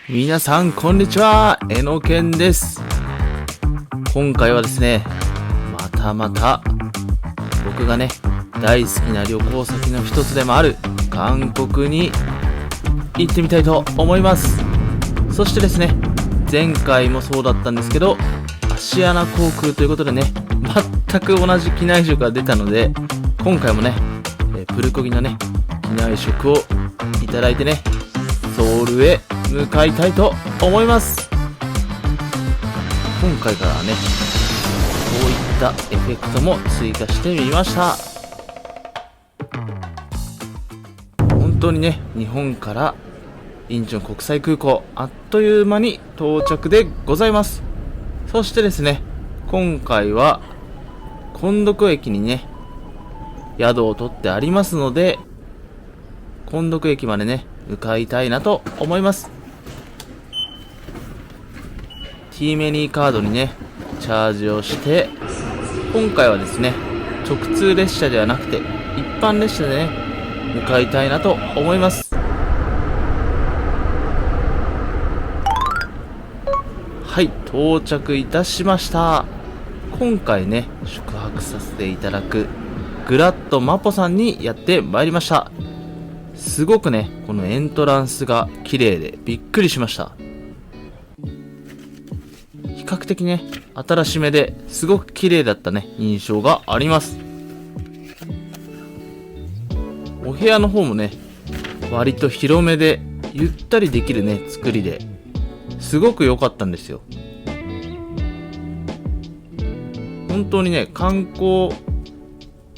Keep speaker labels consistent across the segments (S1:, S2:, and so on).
S1: 皆さんこんにちは、えのけんです。今回はですね、また僕がね大好きな旅行先の一つでもある韓国に行ってみたいと思います。そしてですね、前回もそうだったんですけど、アシアナ航空ということでね、全く同じ機内食が出たので、今回もねプルコギのね機内食をいただいてね、ソウルへ向かいたいと思います。今回からはねこういったエフェクトも追加してみました。本当にね、日本からインチョン国際空港、あっという間に到着でございます。そしてですね、今回はコンドク駅にね宿を取ってありますので、コンドク駅までね向かいたいなと思います。 T メニーカードにねチャージをして、今回はですね直通列車ではなくて一般列車でね向かいたいなと思います。はい、到着いたしました。今回ね宿泊させていただくグラッドマポさんにやってまいりました。すごくねこのエントランスが綺麗でびっくりしました。比較的ね新しめですごく綺麗だったね印象があります。お部屋の方もね割と広めでゆったりできるね作りですごく良かったんですよ。本当にね観光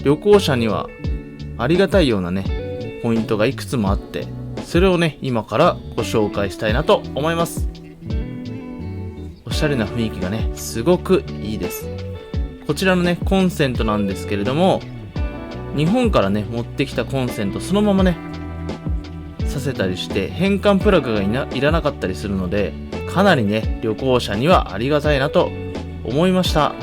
S1: 旅行者にはありがたいようなねポイントがいくつもあって、それをね今からご紹介したいなと思います。おしゃれな雰囲気がねすごくいいです。こちらのねコンセントなんですけれども、日本からね持ってきたコンセントそのままねさせたりして変換プラグがいらなかったりするので、かなりね旅行者にはありがたいなと思いました。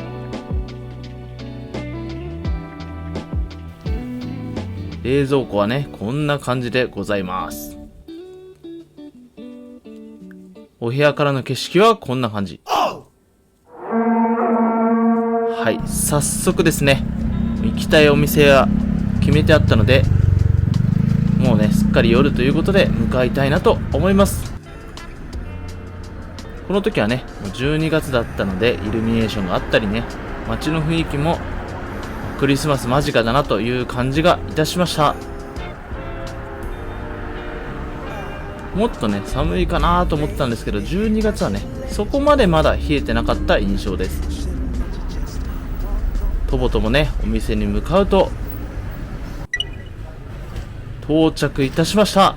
S1: 冷蔵庫はねこんな感じでございます。お部屋からの景色はこんな感じ。はい、早速ですね行きたいお店は決めてあったので、もうねすっかり夜ということで向かいたいなと思います。この時はね12月だったのでイルミネーションがあったりね、街の雰囲気もクリスマス間近だなという感じがいたしました。もっとね寒いかなと思ってたんですけど、12月はねそこまでまだ冷えてなかった印象です。とぼとぼねお店に向かうと到着いたしました。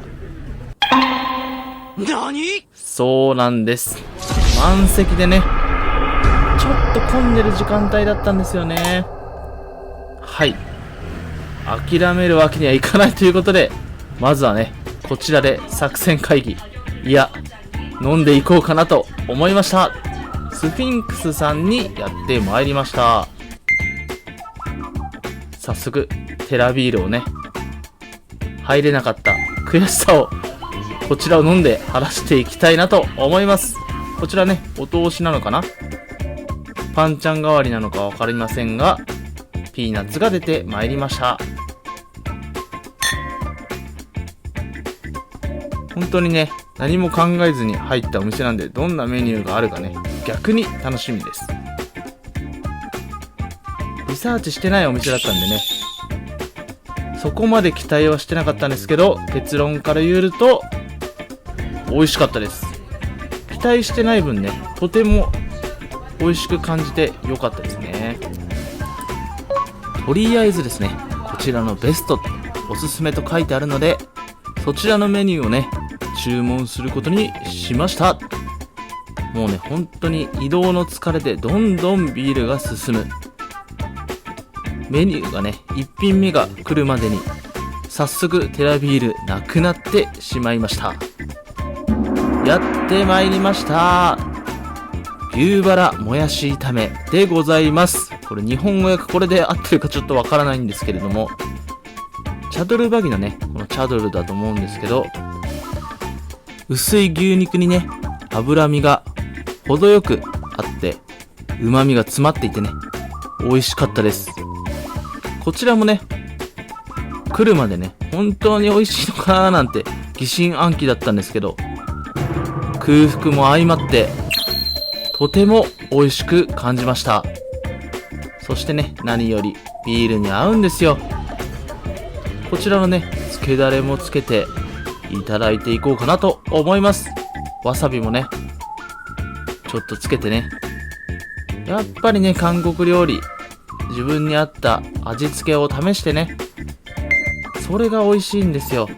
S1: そうなんです、満席でねちょっと混んでる時間帯だったんですよね。はい、諦めるわけにはいかないということで、まずはねこちらで作戦会議、いや飲んでいこうかなと思いました。スフィンクスさんにやってまいりました。早速テラビールをね、入れなかった悔しさをこちらを飲んで晴らしていきたいなと思います。こちらねお通しなのかな、パンちゃん代わりなのか分かりませんが、ピーナッツが出てまいりました。本当にね何も考えずに入ったお店なんで、どんなメニューがあるかね逆に楽しみです。リサーチしてないお店だったんでねそこまで期待はしてなかったんですけど、結論から言うと美味しかったです。期待してない分ねとても美味しく感じて良かったですね。とりあえずですねこちらのベストおすすめと書いてあるので、そちらのメニューをね注文することにしました。もうね本当に移動の疲れでどんどんビールが進む。メニューがね1品目が来るまでに早速テラビールなくなってしまいました。やってまいりました、牛バラもやし炒めでございます。これ日本語訳これで合ってるかちょっとわからないんですけれども、チャドルバギのねこのチャドルだと思うんですけど、薄い牛肉にね、脂身が程よくあって、旨味が詰まっていてね、美味しかったです。こちらもね、来るまでね、本当に美味しいのかななんて疑心暗鬼だったんですけど、空腹も相まって、とても美味しく感じました。そしてね、何よりビールに合うんですよ。こちらのね、つけだれもつけていただいていこうかなと思います。わさびもね、ちょっとつけてね。やっぱりね、韓国料理、自分に合った味付けを試してね、それが美味しいんですよ。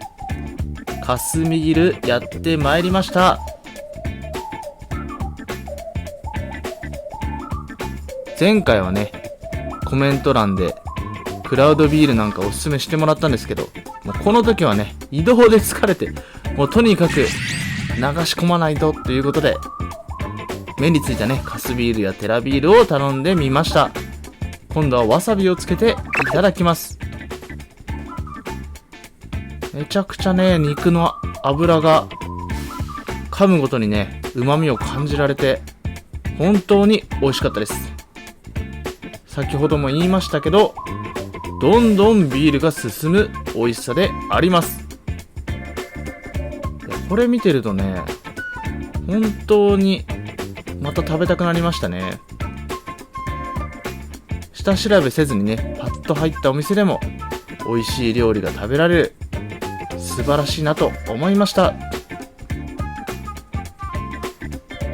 S1: カスミギルやってまいりました。前回はね、コメント欄でクラウドビールなんかおすすめしてもらったんですけど、もうこの時はね、移動で疲れて、もうとにかく流し込まないとということで、目についたね、カスビールやテラビールを頼んでみました。今度はわさびをつけていただきます。めちゃくちゃね、肉の脂が噛むごとにね、旨味を感じられて、本当に美味しかったです。先ほども言いましたけど、どんどんビールが進む美味しさであります。これ見てるとね、本当にまた食べたくなりましたね。下調べせずにね、パッと入ったお店でも美味しい料理が食べられる、素晴らしいなと思いました。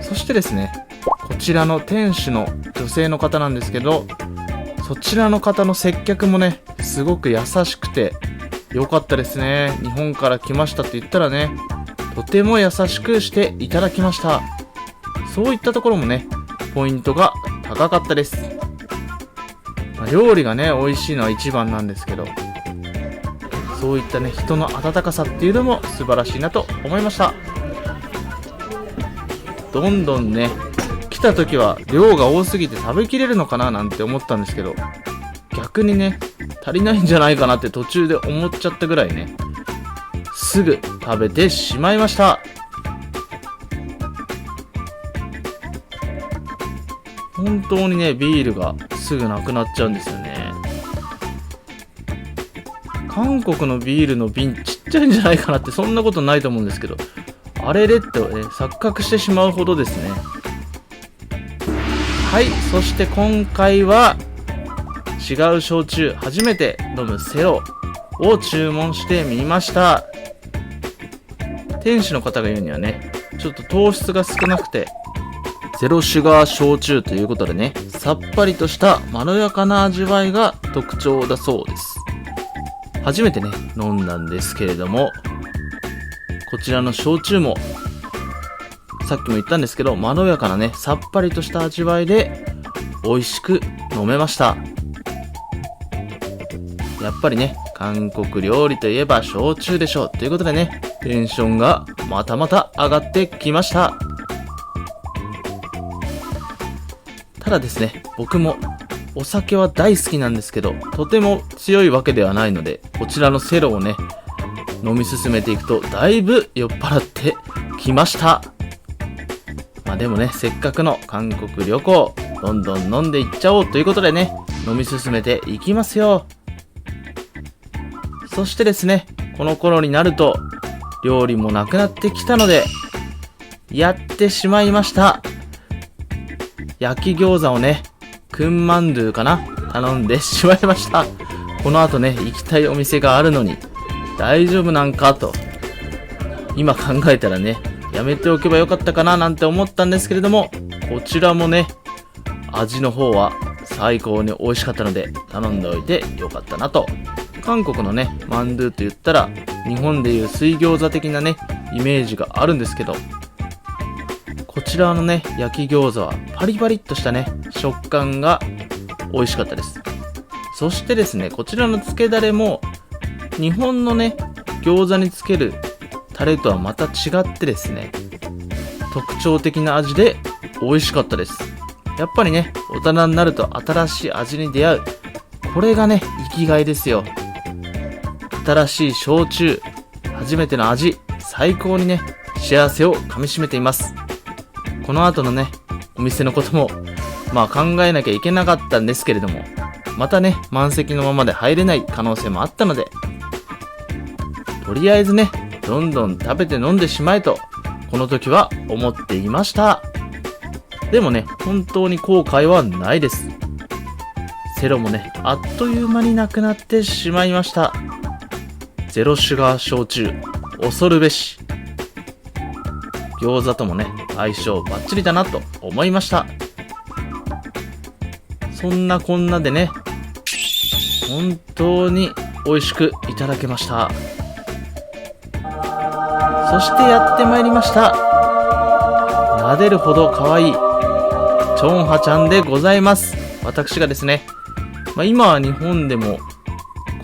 S1: そしてですね、こちらの店主の女性の方なんですけど、そちらの方の接客もね、すごく優しくて良かったですね。日本から来ましたって言ったらね、とても優しくしていただきました。そういったところもね、ポイントが高かったです。料理がね、美味しいのは一番なんですけど、そういったね、人の温かさっていうのも素晴らしいなと思いました。どんどんね、来た時は量が多すぎて食べきれるのかななんて思ったんですけど、逆にね、足りないんじゃないかなって途中で思っちゃったぐらいね、すぐ食べてしまいました。本当にね、ビールがすぐなくなっちゃうんですよね。韓国のビールの瓶ちっちゃいんじゃないかなって、そんなことないと思うんですけど、あれれってね、錯覚してしまうほどですね。はい、そして今回は違う焼酎、初めて飲むセロを注文してみました。店主の方が言うにはね、ちょっと糖質が少なくてゼロシュガー焼酎ということでね、さっぱりとしたまろやかな味わいが特徴だそうです。初めてね、飲んだんですけれども、こちらの焼酎もさっきも言ったんですけど、まろやかなね、さっぱりとした味わいで美味しく飲めました。やっぱりね、韓国料理といえば焼酎でしょうということでね、テンションがまたまた上がってきました。ただですね、僕もお酒は大好きなんですけど、とても強いわけではないので、こちらのセロをね、飲み進めていくとだいぶ酔っ払ってきました。でもね、せっかくの韓国旅行、どんどん飲んでいっちゃおうということでね、飲み進めていきますよ。そしてですね、この頃になると料理もなくなってきたので、やってしまいました。焼き餃子をね、クンマンドゥかな、頼んでしまいました。この後ね、行きたいお店があるのに大丈夫なんかと今考えたらね、やめておけばよかったかななんて思ったんですけれども、こちらもね、味の方は最高に美味しかったので頼んでおいてよかったなと。韓国のね、マンドゥと言ったら日本でいう水餃子的なね、イメージがあるんですけど、こちらのね、焼き餃子はパリパリっとしたね、食感が美味しかったです。そしてですね、こちらのつけだれも日本のね、餃子につけるタレとはまた違ってですね、特徴的な味で美味しかったです。やっぱりね、大人になると新しい味に出会う、これがね、生きがいですよ。新しい焼酎、初めての味、最高にね、幸せをかみしめています。この後のね、お店のことも考えなきゃいけなかったんですけれども、またね、満席のままで入れない可能性もあったので、とりあえずね、どんどん食べて飲んでしまえと、この時は思っていました。でもね、本当に後悔はないです。セロもね、あっという間になくなってしまいました。ゼロシュガー焼酎、恐るべし。餃子ともね、相性バッチリだなと思いました。そんなこんなでね、本当に美味しくいただけました。そしてやってまいりました。撫でるほど可愛いチョンハちゃんでございます。私がですね、今は日本でも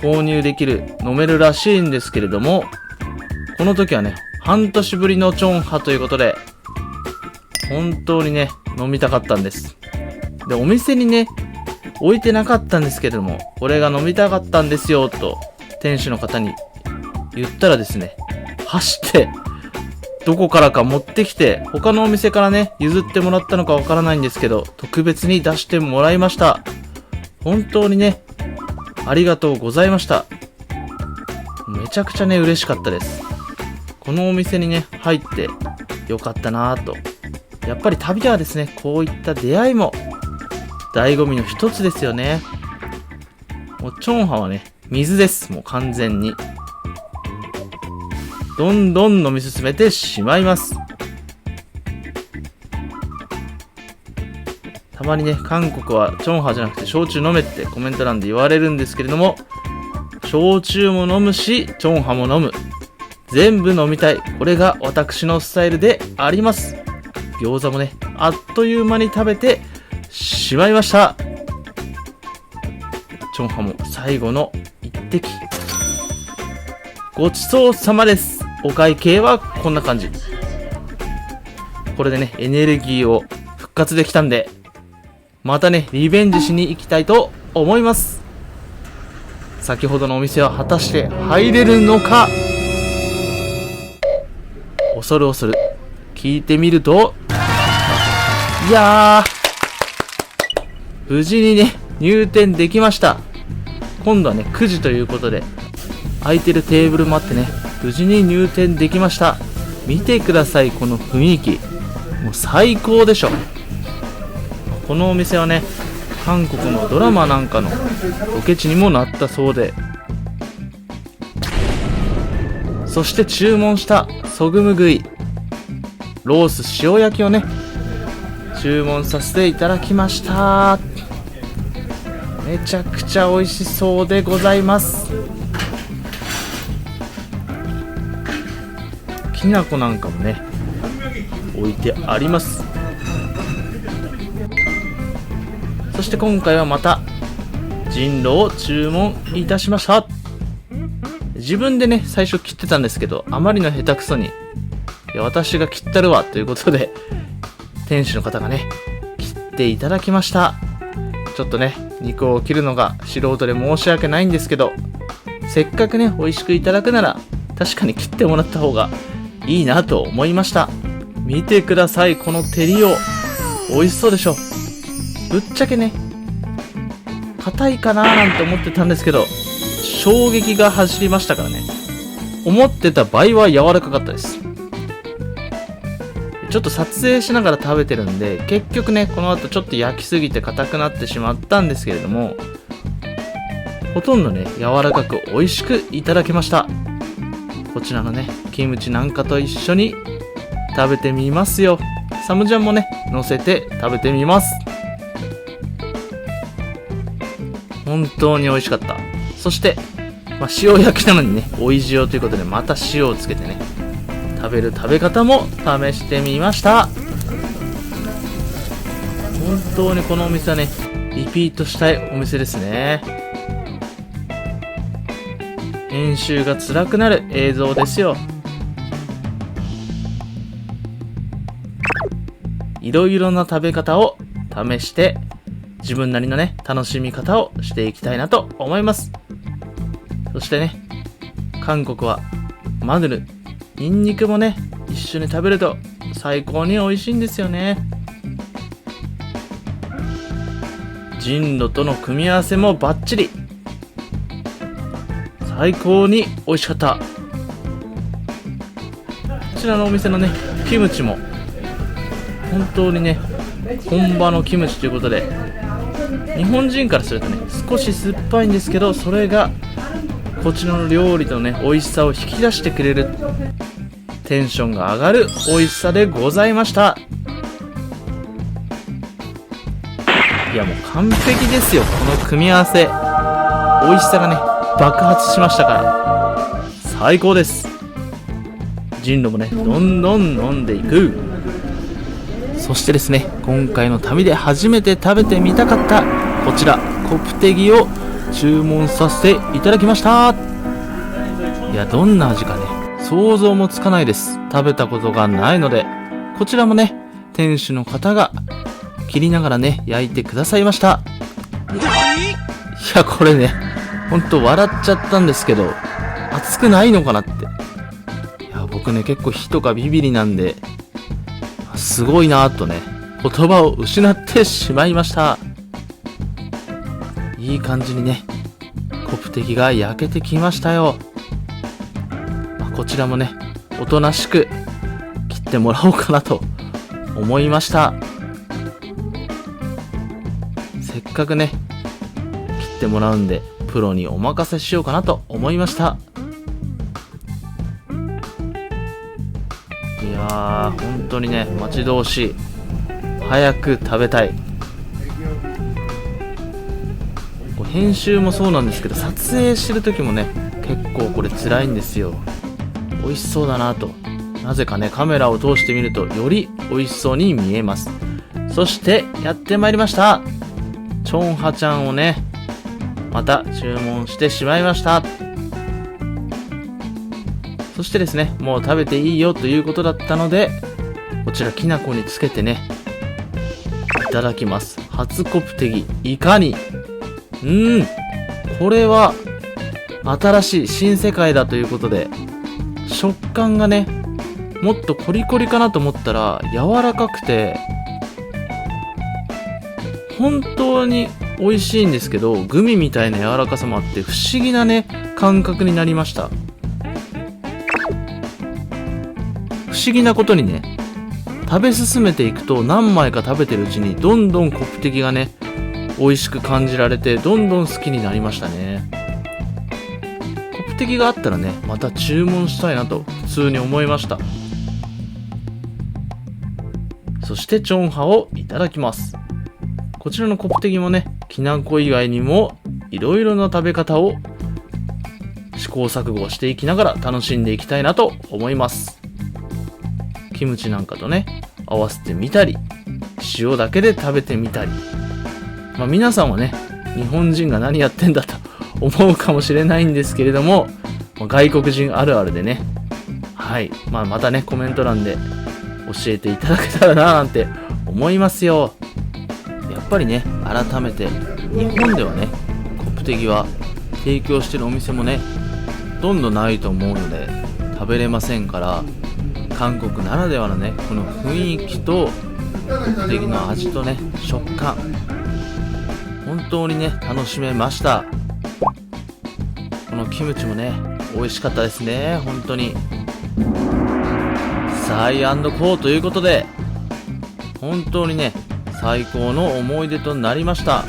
S1: 購入できる、飲めるらしいんですけれども、この時はね、半年ぶりのチョンハということで、本当にね、飲みたかったんです。で、お店にね、置いてなかったんですけれども、これが飲みたかったんですよと店主の方に言ったらですね、走ってどこからか持ってきて、他のお店からね、譲ってもらったのかわからないんですけど、特別に出してもらいました。本当にね、ありがとうございました。めちゃくちゃね、嬉しかったです。このお店にね、入ってよかったなぁと。やっぱり旅ではですね、こういった出会いも醍醐味の一つですよね。もうチョンハはね、水です。もう完全に。どんどん飲み進めてしまいます。たまにね、韓国はチョンハじゃなくて焼酎飲めってコメント欄で言われるんですけれども、焼酎も飲むし、チョンハも飲む。全部飲みたい。これが私のスタイルであります。餃子もね、あっという間に食べてしまいました。チョンハも最後の一滴。ごちそうさまです。お会計はこんな感じ。これでね、エネルギーを復活できたんで、またね、リベンジしに行きたいと思います。先ほどのお店は果たして入れるのか。恐る恐る聞いてみると、いやー、無事にね、入店できました。今度はね、9時ということで、空いてるテーブルもあってね、無事に入店できました。見てください、この雰囲気。もう最高でしょ。このお店はね、韓国のドラマなんかのロケ地にもなったそうで、そして注文したソグム食いロース塩焼きをね、注文させていただきました。めちゃくちゃ美味しそうでございます。きな粉なんかもね、置いてあります。そして今回はまた人狼を注文いたしました。自分でね、最初切ってたんですけど、あまりの下手くそに、いや、私が切ったるわということで、店主の方がね、切っていただきました。ちょっとね、肉を切るのが素人で申し訳ないんですけど、せっかくね、美味しくいただくなら、確かに切ってもらった方がいいなと思いました。見てください、この照りを。美味しそうでしょ。ぶっちゃけね、硬いかなーなんて思ってたんですけど、衝撃が走りましたからね。思ってた倍は柔らかかったです。ちょっと撮影しながら食べてるんで、結局ね、この後ちょっと焼きすぎて硬くなってしまったんですけれども、ほとんどね、柔らかく美味しくいただけました。こちらのね、キムチなんかと一緒に食べてみますよ。サムジャンもね、乗せて食べてみます。本当に美味しかった。そして、塩焼きなのにね、追い塩ということで、また塩をつけてね、食べる食べ方も試してみました。本当にこのお店はね、リピートしたいお店ですね。編集が辛くなる映像ですよ。いろいろな食べ方を試して、自分なりのね、楽しみ方をしていきたいなと思います。そしてね、韓国はマヌル、ニンニクもね、一緒に食べると最高に美味しいんですよね。ジンロとの組み合わせもバッチリ、最高に美味しかった。こちらのお店のねキムチも本当にね本場のキムチということで、日本人からするとね少し酸っぱいんですけど、それがこちらの料理のね美味しさを引き出してくれる、テンションが上がる美味しさでございました。いやもう完璧ですよ、この組み合わせ。美味しさがね爆発しましたから最高です。ジンロもねどんどん飲んでいく。そしてですね、今回の旅で初めて食べてみたかったこちらコプテギを注文させていただきました。いやどんな味かね想像もつかないです。食べたことがないので、こちらもね店主の方が切りながらね焼いてくださいました。いやこれねほんと笑っちゃったんですけど、熱くないのかなって。いや僕ね結構火とかビビリなんで、すごいなぁとね言葉を失ってしまいました。いい感じにねコプテギが焼けてきましたよ。こちらもねおとなしく切ってもらおうかなと思いました。せっかくね切ってもらうんでプロにお任せしようかなと思いました。いやー本当にね待ち遠しい、早く食べたい。編集もそうなんですけど、撮影してる時もね結構これ辛いんですよ。美味しそうだなと、なぜかねカメラを通してみるとより美味しそうに見えます。そしてやってまいりました、チョンハちゃんをねまた注文してしまいました。そしてですねもう食べていいよということだったので、こちらきな粉につけてねいただきます。初コプテギいかに、これは新しい新世界だということで、食感がねもっとコリコリかなと思ったら柔らかくて本当に美味しいんですけど、グミみたいな柔らかさもあって不思議なね感覚になりました。不思議なことにね食べ進めていくと、何枚か食べてるうちにどんどんコプテギがね美味しく感じられて、どんどん好きになりましたね。コプテギがあったらねまた注文したいなと普通に思いました。そしてチョンハをいただきます。こちらのコプテギもねきな粉以外にもいろいろな食べ方を試行錯誤していきながら楽しんでいきたいなと思います。キムチなんかとね合わせてみたり、塩だけで食べてみたり、皆さんはね日本人が何やってんだと思うかもしれないんですけれども、外国人あるあるでね、はい、またねコメント欄で教えていただけたらななんて思いますよ。やっぱりね改めて日本ではねコプテギは提供してるお店もねほとんどないと思うので食べれませんから、韓国ならではのねこの雰囲気とコプテギの味とね食感、本当にね楽しめました。このキムチもね美味しかったですね。本当にサイ&コーということで本当にね最高の思い出となりました。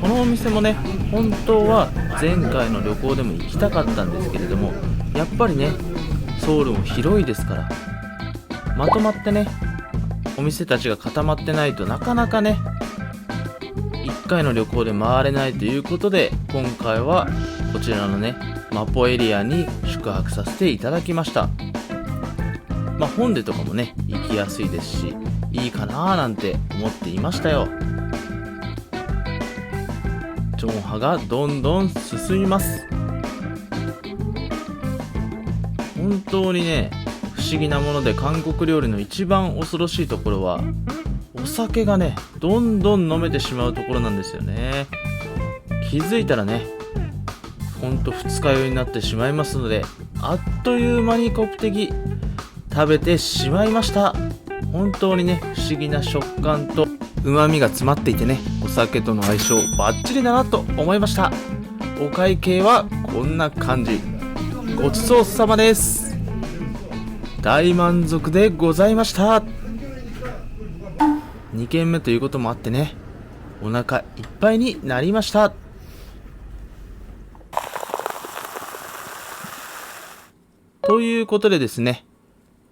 S1: このお店もね本当は前回の旅行でも行きたかったんですけれども、やっぱりねソウルも広いですから、まとまってねお店たちが固まってないとなかなかね1回の旅行で回れないということで、今回はこちらのねマポエリアに宿泊させていただきました。本でとかもね行きやすいですしいいかなーなんて思っていましたよ。チョンハがどんどん進みます。本当にね不思議なもので、韓国料理の一番恐ろしいところはお酒がねどんどん飲めてしまうところなんですよね。気づいたらねほんと二日酔いになってしまいますので、あっという間にコプテギ食べてしまいました。本当にね、不思議な食感と旨味が詰まっていてね、お酒との相性バッチリだなと思いました。お会計はこんな感じ。ごちそうさまです。大満足でございました。2軒目ということもあってね、お腹いっぱいになりました。ということでですね、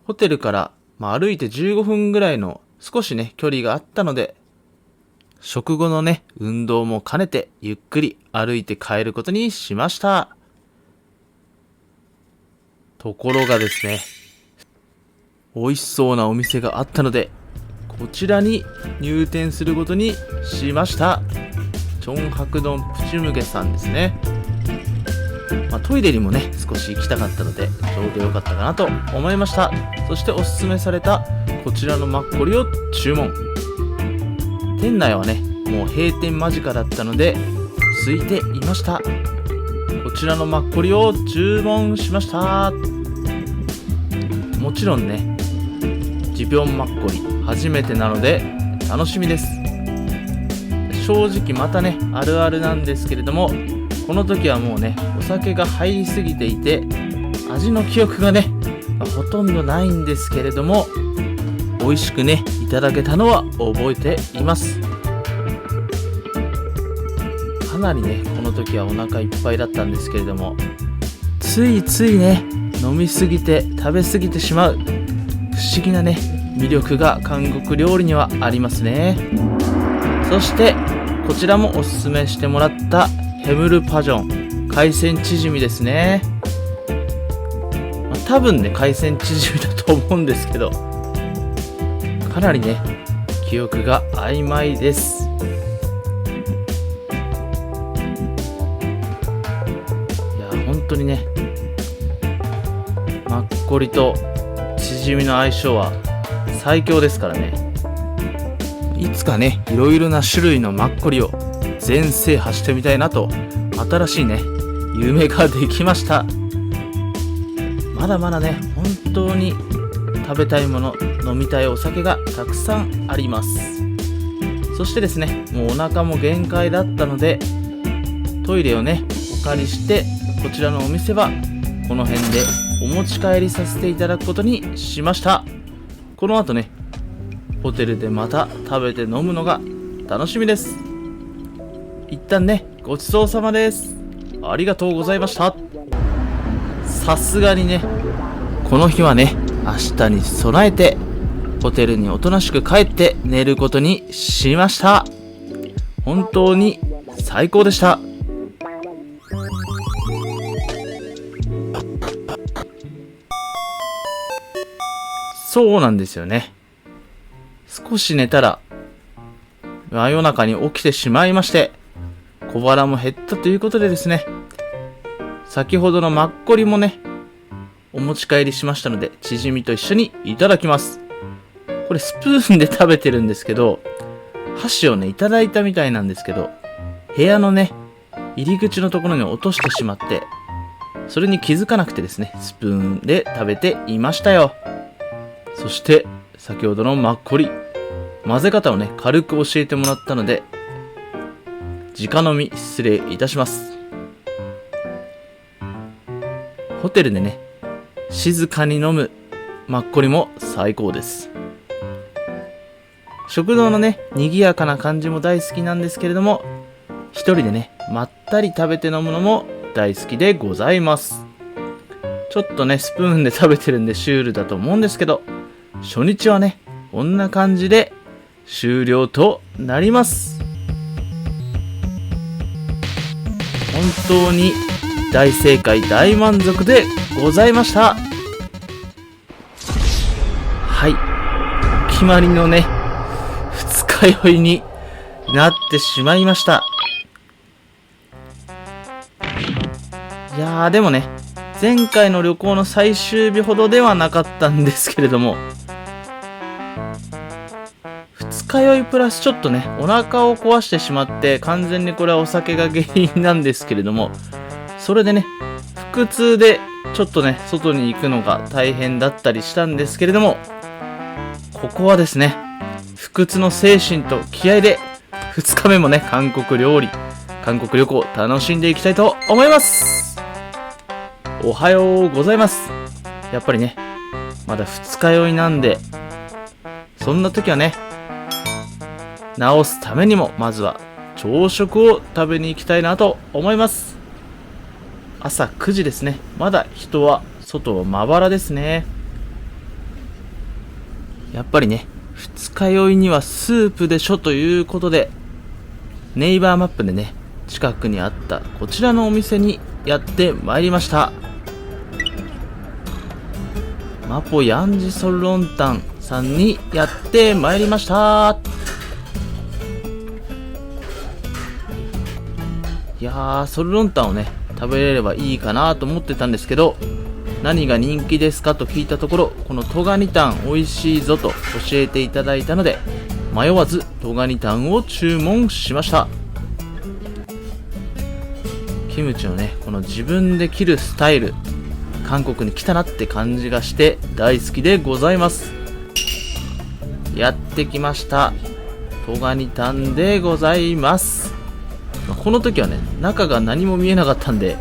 S1: ホテルから歩いて15分ぐらいの少しね、距離があったので、食後のね、運動も兼ねてゆっくり歩いて帰ることにしました。ところがですね、美味しそうなお店があったので、こちらに入店することにしました。チョンハクドンプチュムゲさんですね。トイレにもね、少し行きたかったので、ちょうど良かったかなと思いました。そしておすすめされたこちらのマッコリを注文。店内はね、もう閉店間近だったので、空いていました。こちらのマッコリを注文しました。もちろんね、ジビョンマッコリ初めてなので楽しみです。正直またね、あるあるなんですけれども、この時はもうね、お酒が入りすぎていて、味の記憶がね、ほとんどないんですけれども、美味しくね、いただけたのは覚えています。かなりね、この時はお腹いっぱいだったんですけれども、ついついね、飲みすぎて食べすぎてしまう不思議なね、魅力が韓国料理にはありますね。そしてこちらもおすすめしてもらったヘムルパジョン海鮮チヂミですね。多分ね、海鮮チヂミだと思うんですけど、かなりね、記憶が曖昧です。いや、本当にね、マッコリとチヂミの相性は最強ですからね。いつかね、いろいろな種類のマッコリを全制覇してみたいなと、新しいね、夢ができました。まだまだね、本当に食べたいもの、飲みたいお酒がたくさんあります。そしてですね、もうお腹も限界だったので、トイレをね、お借りして、こちらのお店はこの辺でお持ち帰りさせていただくことにしました。この後ね、ホテルでまた食べて飲むのが楽しみです。一旦ね、ごちそうさまです。ありがとうございました。さすがにね、この日はね、明日に備えてホテルにおとなしく帰って寝ることにしました。本当に最高でした。そうなんですよね。少し寝たら真夜中に起きてしまいまして、小腹も減ったということでですね、先ほどのマッコリもね、お持ち帰りしましたので、チヂミと一緒にいただきます。これスプーンで食べてるんですけど、箸をね、いただいたみたいなんですけど、部屋のね、入り口のところに落としてしまって、それに気づかなくてですね、スプーンで食べていましたよ。そして先ほどのマッコリ、混ぜ方をね、軽く教えてもらったので、直飲み失礼いたします。ホテルでね、静かに飲むマッコリも最高です。食堂のね、賑やかな感じも大好きなんですけれども、一人でね、まったり食べて飲むのも大好きでございます。ちょっとね、スプーンで食べてるんでシュールだと思うんですけど、初日はね、こんな感じで終了となります。本当に大正解、大満足でございました。はい、お決まりのね、二日酔いになってしまいました。いやー、でもね、前回の旅行の最終日ほどではなかったんですけれども、二日酔いプラスちょっとね、お腹を壊してしまって、完全にこれはお酒が原因なんですけれども、それでね、腹痛でちょっとね、外に行くのが大変だったりしたんですけれども、ここはですね、不屈の精神と気合で、2日目もね、韓国旅行楽しんでいきたいと思います。おはようございます。やっぱりね、まだ2日酔いなんで、そんな時はね、治すためにもまずは朝食を食べに行きたいなと思います。朝9時ですね。まだ人は外はまばらですね。やっぱりね、二日酔いにはスープでしょということで、ネイバーマップでね、近くにあったこちらのお店にやってまいりました。マポヤンジソルロンタンさんにやってまいりました。いやー、ソルロンタンをね、食べれればいいかなと思ってたんですけど、何が人気ですかと聞いたところ、このトガニタン美味しいぞと教えていただいたので、迷わずトガニタンを注文しました。キムチのね、この自分で切るスタイル、韓国に来たなって感じがして大好きでございます。やってきました。トガニタンでございます。この時はね、中が何も見えなかったんで、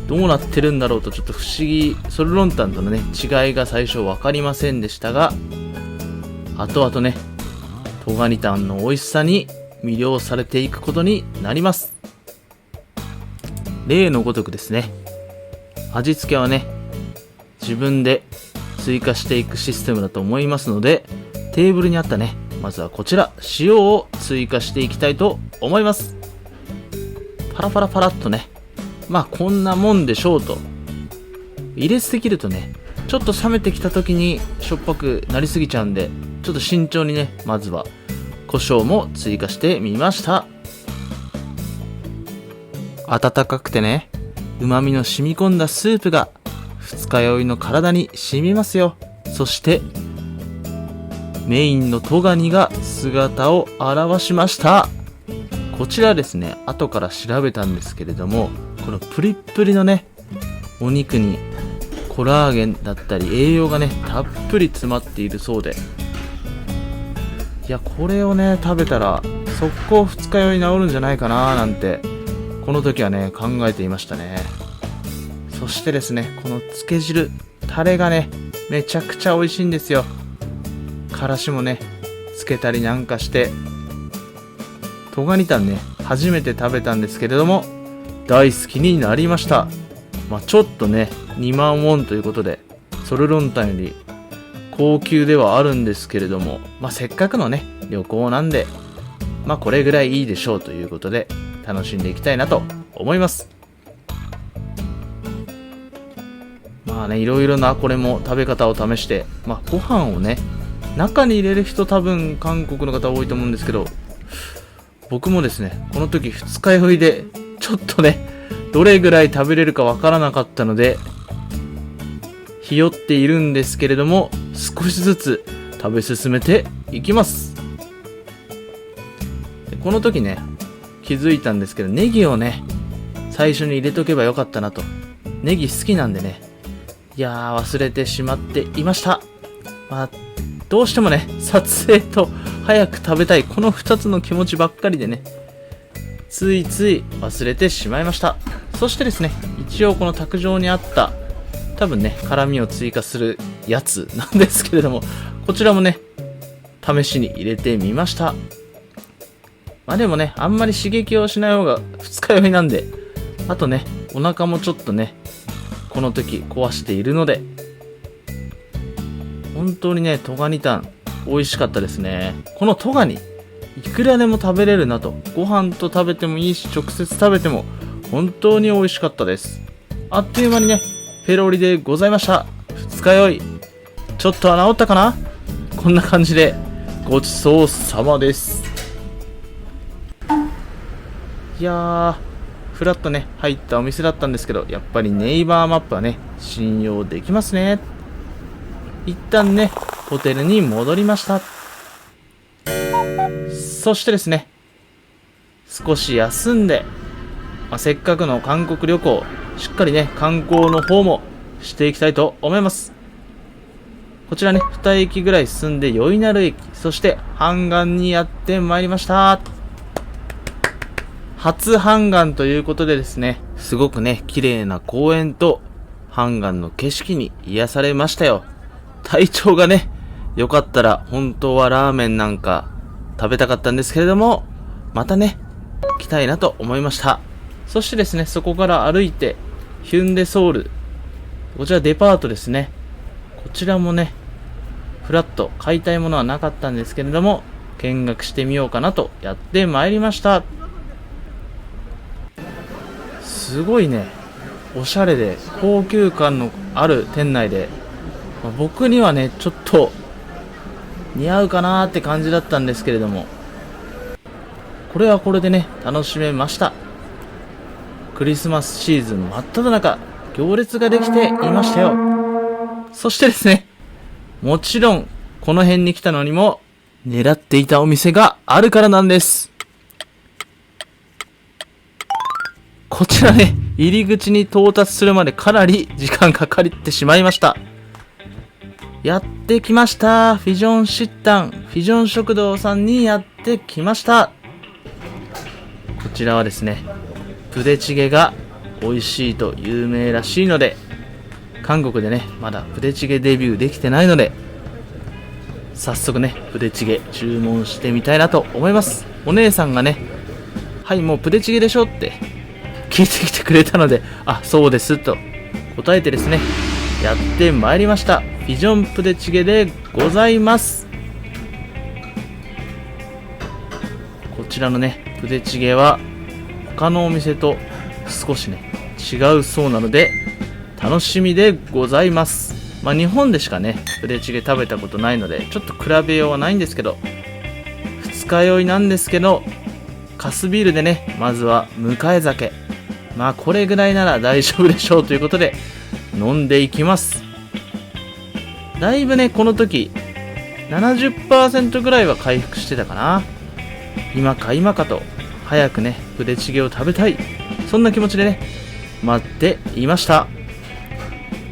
S1: どうなってるんだろうとちょっと不思議、ソルロンタンとのね、違いが最初分かりませんでしたが、後々ね、トガニタンの美味しさに魅了されていくことになります。例のごとくですね、味付けはね、自分で追加していくシステムだと思いますので、テーブルにあったね、まずはこちら、塩を追加していきたいと思います。パラパラパラっとね、まあこんなもんでしょうと。入れすぎるとね、ちょっと冷めてきた時にしょっぱくなりすぎちゃうんで、ちょっと慎重にね、まずは胡椒も追加してみました。温かくてね、旨味の染み込んだスープが二日酔いの体に染みますよ。そしてメインのトガニが姿を現しました。こちらですね、後から調べたんですけれども、このプリップリのね、お肉にコラーゲンだったり栄養がね、たっぷり詰まっているそうで、いや、これをね、食べたら速攻二日酔い治るんじゃないかななんて、この時はね、考えていましたね。そしてですね、このつけ汁、タレがね、めちゃくちゃ美味しいんですよ。からしもね、つけたりなんかして、トガニタンね、初めて食べたんですけれども、大好きになりました。まあちょっとね、2万ウォンということで、ソルロンタンより高級ではあるんですけれども、まあせっかくのね、旅行なんで、まあこれぐらいいいでしょうということで、楽しんでいきたいなと思います。まあね、いろいろなこれも食べ方を試して、まあご飯をね、中に入れる人多分韓国の方多いと思うんですけど、僕もですね、この時二日酔いでちょっとね、どれぐらい食べれるかわからなかったので、ひよっているんですけれども、少しずつ食べ進めていきます。でこの時ね、気づいたんですけど、ネギをね、最初に入れとけばよかったなと。ネギ好きなんでね、いやー、忘れてしまっていました。まあどうしてもね、撮影と早く食べたい、この2つの気持ちばっかりでね、ついつい忘れてしまいました。そしてですね、一応この卓上にあった多分ね、辛みを追加するやつなんですけれども、こちらもね、試しに入れてみました。まあでもね、あんまり刺激をしない方が二日酔いなんで、あとね、お腹もちょっとね、この時壊しているので、本当にね、トガニタン美味しかったですね。このトガニ、いくらでも食べれるなと。ご飯と食べてもいいし、直接食べても本当に美味しかったです。あっという間にね、ペロリでございました。二日酔い、ちょっとは治ったかな？こんな感じでごちそうさまです。いやー、フラッとね、入ったお店だったんですけど、やっぱりネイバーマップはね、信用できますね。一旦ね、ホテルに戻りました。そしてですね、少し休んで、せっかくの韓国旅行、しっかりね、観光の方もしていきたいと思います。こちらね、2駅ぐらい進んで、宵鳴駅、そして、半岸にやってまいりました。初半岸ということでですね、すごくね、綺麗な公園と、半岸の景色に癒されましたよ。体調がね、よかったら、本当はラーメンなんか食べたかったんですけれども、またね、来たいなと思いました。そしてですね、そこから歩いて、ヒュンデソウル。こちらデパートですね。こちらもね、フラッと買いたいものはなかったんですけれども、見学してみようかなとやってまいりました。すごいね、おしゃれで高級感のある店内で、僕にはね、ちょっと似合うかなーって感じだったんですけれども、これはこれでね、楽しめました。クリスマスシーズン真っ只中、行列ができていましたよ。そしてですね、もちろんこの辺に来たのにも狙っていたお店があるからなんです。こちらね、入り口に到達するまでかなり時間かかってしまいました。やってきました。フィジョンシッタン、フィジョン食堂さんにやってきました。こちらはですね、プデチゲが美味しいと有名らしいので、韓国でね、まだプデチゲデビューできてないので、早速ね、プデチゲ注文してみたいなと思います。お姉さんがね、はい、もうプデチゲでしょって聞いてきてくれたので、あ、そうですと答えてですね、やってまいりました。フィジョンプデチゲでございます。こちらのね、プデチゲは他のお店と少しね、違うそうなので、楽しみでございます。日本でしかね、プデチゲ食べたことないので、ちょっと比べようはないんですけど、二日酔いなんですけど、カスビールでね、まずは迎え酒。これぐらいなら大丈夫でしょうということで、飲んでいきます。だいぶね、この時、70% ぐらいは回復してたかな。今か今かと、早くね、プデチゲを食べたい。そんな気持ちでね、待っていました。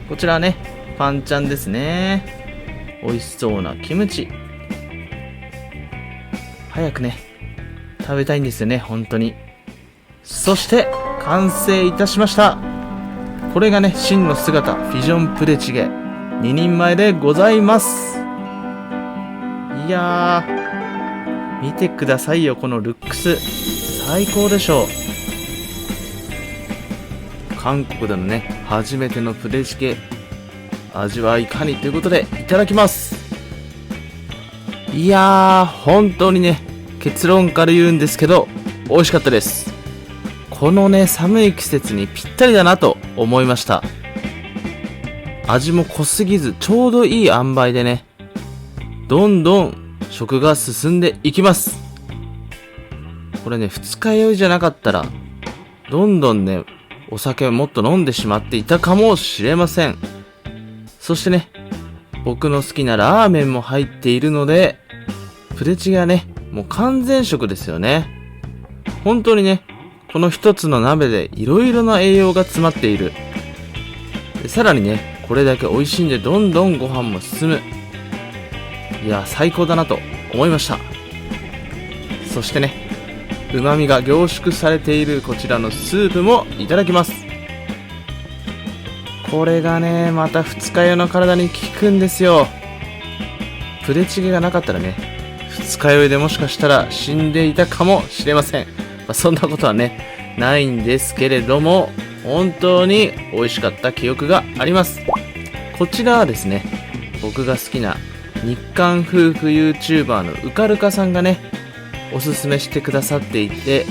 S1: こちらはね、パンちゃんですね。美味しそうなキムチ。早くね、食べたいんですよね、本当に。そして、完成いたしました。これがね、真の姿、フィジョンプデチゲ。2人前でございます。いやー、見てくださいよ、このルックス。最高でしょう。韓国でのね、初めてのプデチゲ。味はいかにということで、いただきます。いやー、本当にね、結論から言うんですけど、美味しかったです。このね、寒い季節にぴったりだなと思いました。味も濃すぎず、ちょうどいい塩梅でね、どんどん食が進んでいきます。これね、二日酔いじゃなかったら、どんどんね、お酒をもっと飲んでしまっていたかもしれません。そしてね、僕の好きなラーメンも入っているので、プデチゲはね、もう完全食ですよね。本当にね、この一つの鍋でいろいろな栄養が詰まっている。でさらにね、これだけ美味しいんでどんどんご飯も進む。いや、最高だなと思いました。そしてね、旨味が凝縮されているこちらのスープもいただきます。これがね、また二日酔いの体に効くんですよ。プデチゲがなかったらね、二日酔いでもしかしたら死んでいたかもしれません。そんなことはね、ないんですけれども、本当に美味しかった記憶があります。こちらはですね、僕が好きな日韓夫婦 YouTuber のうかるかさんがね、おすすめしてくださっていて、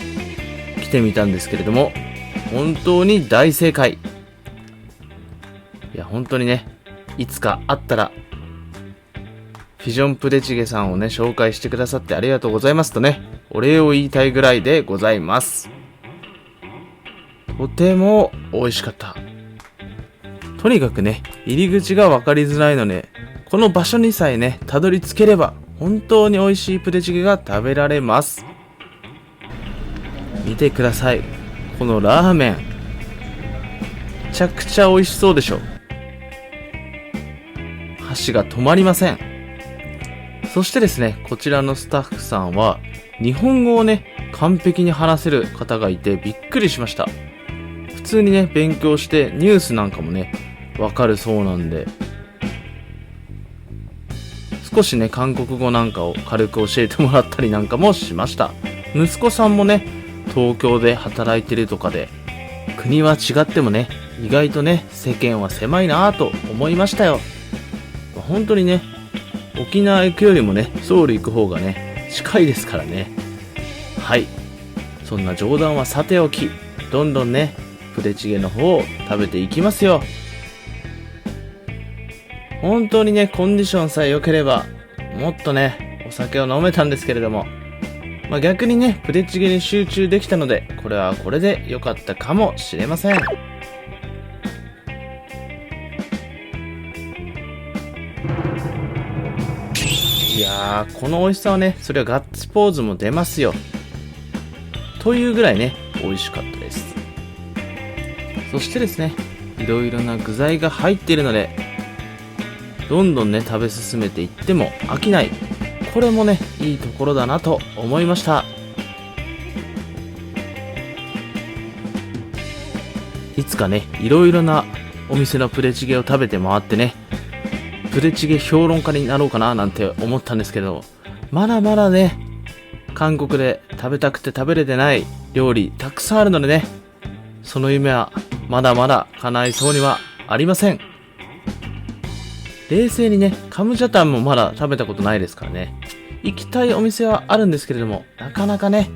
S1: 来てみたんですけれども、本当に大正解。いや、本当にね、いつか会ったら、フィジョンプデチゲさんをね、紹介してくださってありがとうございますとね、お礼を言いたいぐらいでございます。とても美味しかった。とにかくね、入り口が分かりづらいので、この場所にさえね、たどり着ければ、本当に美味しいプデチゲが食べられます。見てください。このラーメン。ちゃくちゃ美味しそうでしょ。箸が止まりません。そしてですね、こちらのスタッフさんは日本語をね、完璧に話せる方がいてびっくりしました。普通にね、勉強してニュースなんかもね、わかるそうなんで、少しね、韓国語なんかを軽く教えてもらったりなんかもしました。息子さんもね、東京で働いてるとかで、国は違ってもね、意外とね、世間は狭いなぁと思いましたよ。本当にね、沖縄行くよりもね、ソウル行く方がね、近いですからね。はい。そんな冗談はさておき、どんどんね、プデチゲの方を食べていきますよ。本当にね、コンディションさえ良ければ、もっとね、お酒を飲めたんですけれども、逆にね、プデチゲに集中できたので、これはこれで良かったかもしれません。いやー、この美味しさはね、それはガッツポーズも出ますよ。というぐらいね、美味しかったです。そしてですね、いろいろな具材が入っているので、どんどんね、食べ進めていっても飽きない。これもね、いいところだなと思いました。いつかね、いろいろなお店のプデチゲを食べて回ってね、プデチゲ評論家になろうかななんて思ったんですけど、まだまだね、韓国で食べたくて食べれてない料理たくさんあるのでね、その夢はまだまだ叶いそうにはありません。冷静にね、カムジャタンもまだ食べたことないですからね。行きたいお店はあるんですけれども、なかなかね、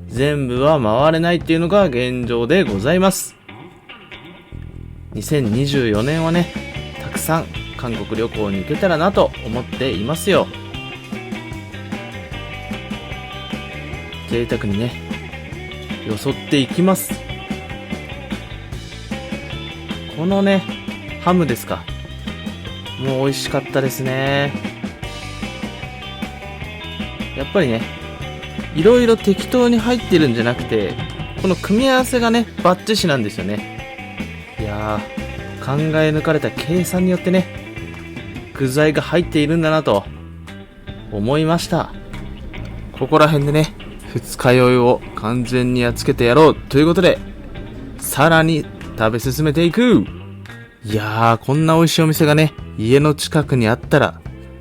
S1: 全部は回れないっていうのが現状でございます。2024年はね、たくさん韓国旅行に行けたらなと思っていますよ。贅沢にね、よそっていきます。このね、ハムですか。もう美味しかったですね。やっぱりね、いろいろ適当に入ってるんじゃなくて、この組み合わせがね、バッチシなんですよね。いやー、考え抜かれた計算によってね、具材が入っているんだなと思いました。ここら辺でね、二日酔いを完全にやっつけてやろうということで、さらに食べ進めていく。いやー、こんな美味しいお店がね、家の近くにあったら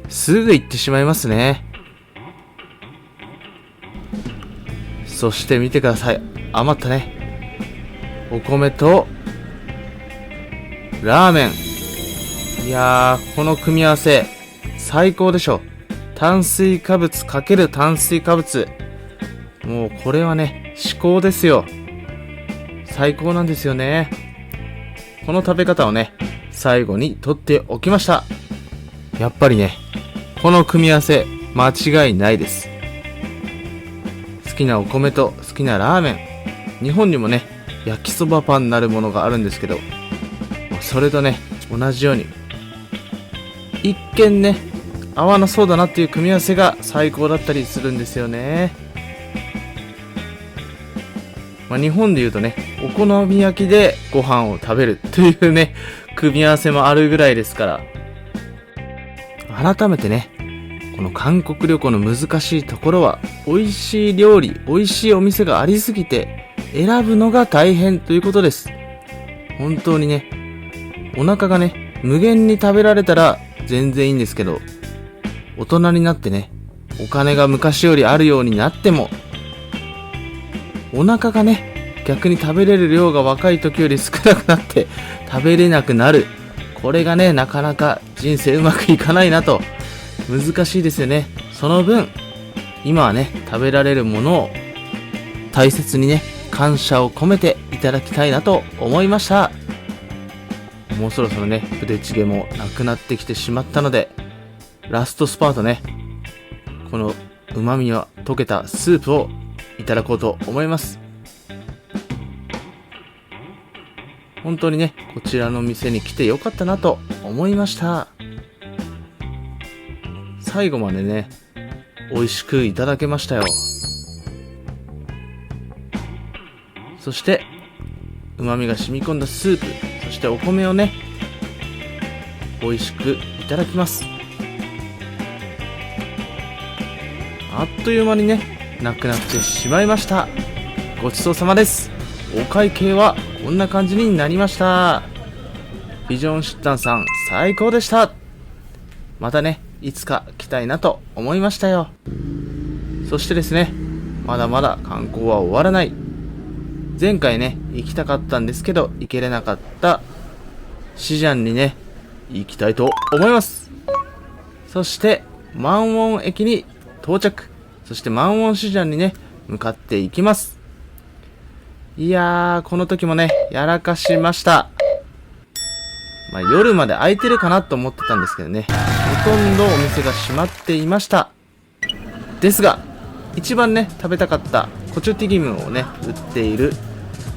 S1: すぐ行ってしまいますね。そして見てください、余ったね、お米とラーメン。いやー、この組み合わせ最高でしょ。炭水化物×炭水化物、もうこれはね、至高ですよ。最高なんですよね。この食べ方をね、最後に取っておきました。やっぱりね、この組み合わせ間違いないです。好きなお米と好きなラーメン、日本にもね、焼きそばパンなるものがあるんですけど、それとね、同じように一見ね、合わなそうだなっていう組み合わせが最高だったりするんですよね。日本で言うとね、お好み焼きでご飯を食べるというね、組み合わせもあるぐらいですから、改めてね、この韓国旅行の難しいところは、美味しい料理、美味しいお店がありすぎて選ぶのが大変ということです。本当にね、お腹がね、無限に食べられたら全然いいんですけど、大人になってね、お金が昔よりあるようになっても、お腹がね、逆に食べれる量が若い時より少なくなって食べれなくなる。これがね、なかなか人生うまくいかないなと。難しいですよね。その分、今はね、食べられるものを大切にね、感謝を込めていただきたいなと思いました。もうそろそろね、プデチゲもなくなってきてしまったので、ラストスパートね、この旨味は溶けたスープをいただこうと思います。本当にね、こちらの店に来てよかったなと思いました。最後までね、美味しくいただけましたよ。そして旨味が染み込んだスープ、そしてお米をね、美味しくいただきます。あっという間にね、なくなってしまいました。ごちそうさまです。お会計はこんな感じになりました。ビジョンシッタンさん、最高でした。またね、いつか来たいなと思いましたよ。そしてですね、まだまだ観光は終わらない。前回ね、行きたかったんですけど、行けれなかったシジャンにね、行きたいと思います。そして、万ウォン駅に到着。そして万ウォンシジャンにね、向かっていきます。いやー、この時もね、やらかしました。夜まで空いてるかなと思ってたんですけどね、ほとんどお店が閉まっていました。ですが、一番ね、食べたかったコチュティギムをね、売っている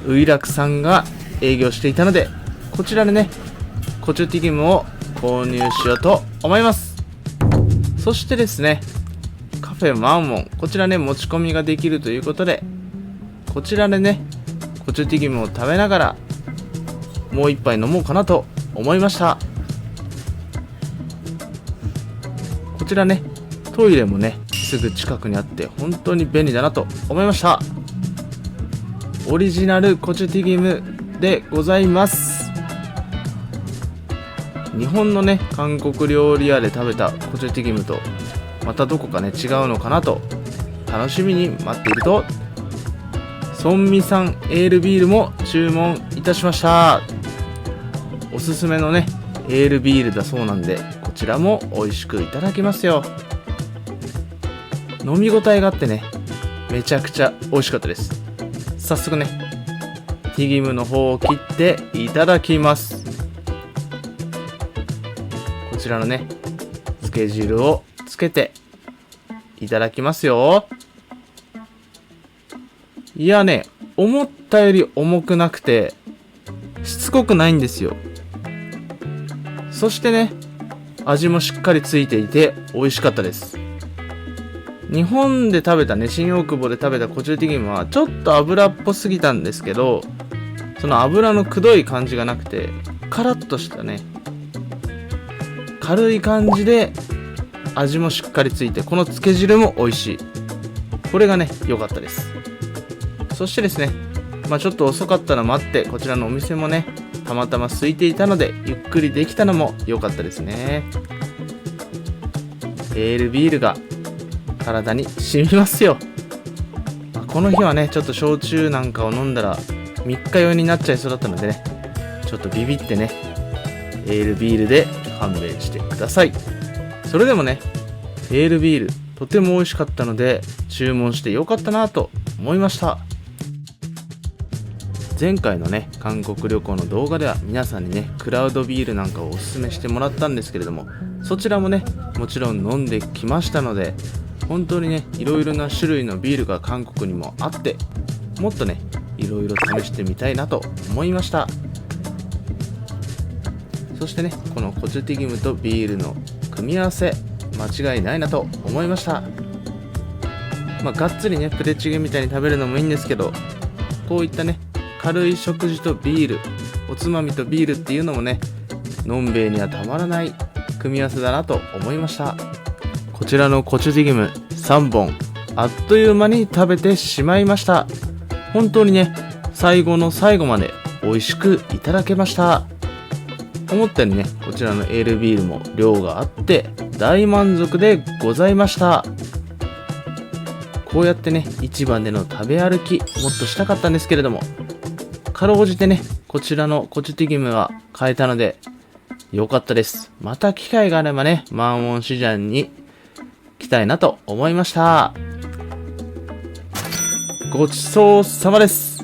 S1: ウイラクさんが営業していたので、こちらでね、コチュティギムを購入しようと思います。そしてですね、カフェマンウォン、こちらね、持ち込みができるということで、こちらでね、コチュティギムを食べながら、もう一杯飲もうかなと思いました。こちらね、トイレもね、すぐ近くにあって本当に便利だなと思いました。オリジナルコチュティギムでございます。日本のね、韓国料理屋で食べたコチュティギムとまたどこかね、違うのかなと楽しみに待っていると、ソンミさんエールビールも注文いたしました。おすすめのね、エールビールだそうなんで、こちらも美味しくいただけますよ。飲み応えがあってね、めちゃくちゃ美味しかったです。早速ね、ティギムの方を切っていただきます。こちらのね、つけ汁をつけていただきますよ。いやね、思ったより重くなくてしつこくないんですよ。そしてね、味もしっかりついていて美味しかったです。日本で食べたね、新大久保で食べたコチュティギムはちょっと油っぽすぎたんですけど、その油のくどい感じがなくて、カラッとしたね、軽い感じで味もしっかりついて、このつけ汁も美味しい。これがね、良かったです。そしてですね、ちょっと遅かったのもあって、こちらのお店もね、たまたま空いていたのでゆっくりできたのも良かったですね。エールビールが体に染みますよ。この日はね、ちょっと焼酎なんかを飲んだら3日酔いになっちゃいそうだったのでね、ちょっとビビってね、エールビールで勘弁してください。それでもね、エールビールとても美味しかったので注文してよかったなと思いました。前回のね、韓国旅行の動画では皆さんにね、クラウドビールなんかをおすすめしてもらったんですけれども、そちらもね、もちろん飲んできましたので、本当にね、いろいろな種類のビールが韓国にもあって、もっとね、いろいろ試してみたいなと思いました。そしてね、このコチュティギムとビールの組み合わせ、間違いないなと思いました。がっつりね、プデチゲみたいに食べるのもいいんですけど、こういったね、軽い食事とビール、おつまみとビールっていうのもね、のんべえにはたまらない組み合わせだなと思いました。こちらのコチュティギム3本、あっという間に食べてしまいました。本当にね、最後の最後まで美味しくいただけました。思ったよりね、こちらのエールビールも量があって大満足でございました。こうやってね、市場での食べ歩きもっとしたかったんですけれども、かろうじてね、こちらのコチュティギムは買えたので良かったです。また機会があればね、マンウォンシジャンに来たいなと思いました。ごちそうさまです。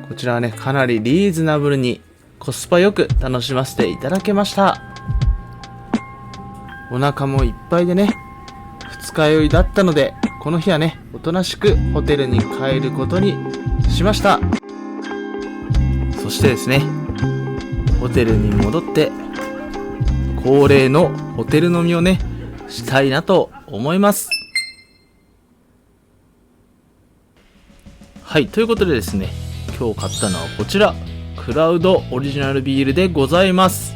S1: こちらはね、かなりリーズナブルにコスパよく楽しませていただけました。お腹もいっぱいでね、二日酔いだったので、この日はね、おとなしくホテルに帰ることにしました。そしてですね、ホテルに戻って恒例のホテル飲みをね、したいなと思います。はい、ということでですね、今日買ったのはこちら、クラウドオリジナルビールでございます。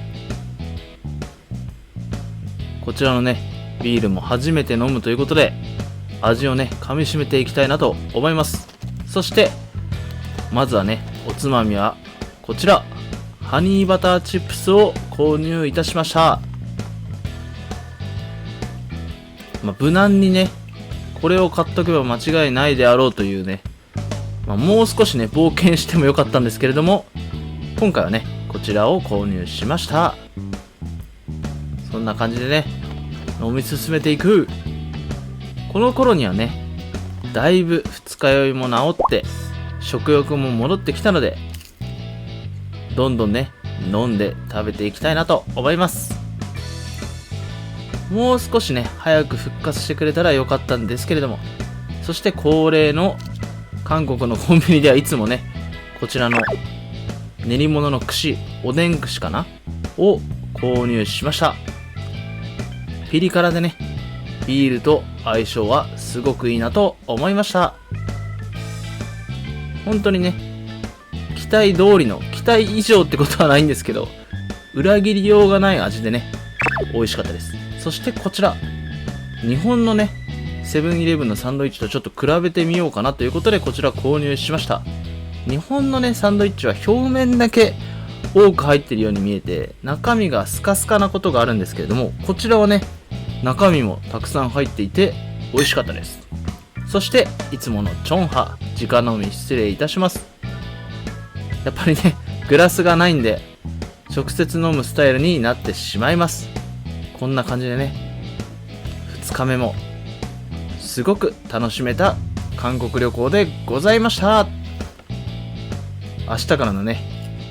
S1: こちらのねビールも初めて飲むということで、味をね噛み締めていきたいなと思います。そしてまずはね、おつまみはこちらハニーバターチップスを購入いたしました。無難にねこれを買っとけば間違いないであろうというね、もう少しね冒険してもよかったんですけれども、今回はねこちらを購入しました。そんな感じでね飲み進めていく。この頃にはねだいぶ二日酔いも治って食欲も戻ってきたので、どんどんね飲んで食べていきたいなと思います。もう少しね早く復活してくれたらよかったんですけれども、そして恒例の韓国のコンビニではいつもねこちらの練り物の串、おでん串かなを購入しました。ピリ辛でねビールと相性はすごくいいなと思いました。本当にね期待通りの、期待以上ってことはないんですけど、裏切りようがない味でね美味しかったです。そしてこちら日本のねセブンイレブンのサンドイッチとちょっと比べてみようかなということで、こちら購入しました。日本のねサンドイッチは表面だけ多く入ってるように見えて、中身がスカスカなことがあるんですけれども、こちらはね中身もたくさん入っていて美味しかったです。そしていつものチョンハ、直飲み失礼いたします。やっぱりねグラスがないんで直接飲むスタイルになってしまいます。こんな感じでね2日目もすごく楽しめた韓国旅行でございました。明日からのね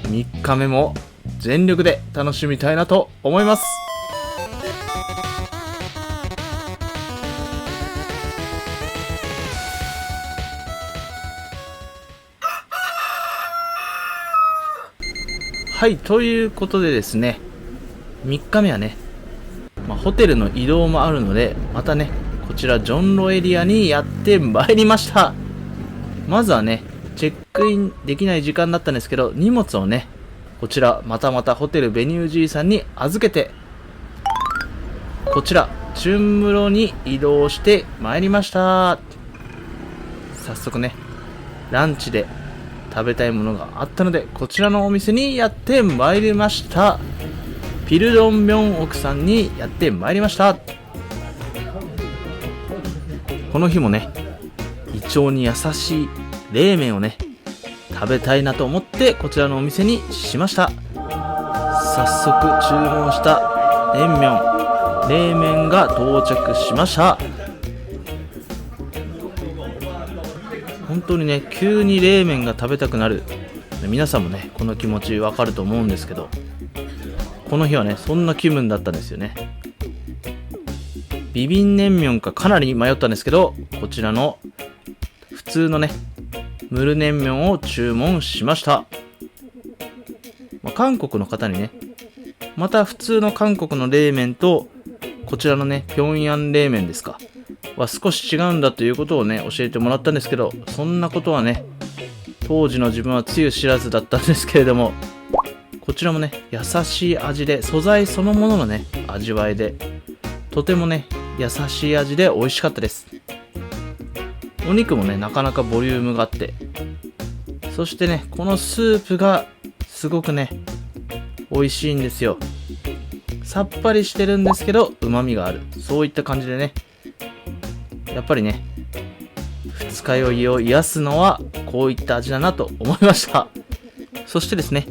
S1: 3日目も全力で楽しみたいなと思います。はい、ということでですね、3日目はね、ホテルの移動もあるので、またねこちらジョンロエリアにやってまいりました。まずはねチェックインできない時間だったんですけど、荷物をねこちらまたホテルベニュージーさんに預けて、こちらチュンムロに移動してまいりました。早速ねランチで食べたいものがあったので、こちらのお店にやってまいりました。ピルドンミョン奥さんにやってまいりました。この日もね胃腸に優しい冷麺をね食べたいなと思ってこちらのお店にしました。早速注文した冷麺が到着しました。本当にね急に冷麺が食べたくなる、皆さんもねこの気持ちわかると思うんですけど、この日はねそんな気分だったんですよね。ビビン燃麺かかなり迷ったんですけど、こちらの普通のねムル燃麺を注文しました。韓国の方にねまた普通の韓国の冷麺とこちらのね平壌冷麺ですかは少し違うんだということをね教えてもらったんですけど、そんなことはね当時の自分はつゆ知らずだったんですけれども、こちらもね優しい味で、素材そのもののね味わいでとてもね優しい味で美味しかったです。お肉もねなかなかボリュームがあって、そしてねこのスープがすごくね美味しいんですよ。さっぱりしてるんですけど旨味がある、そういった感じでね、やっぱりね二日酔いを癒すのはこういった味だなと思いました。そしてですね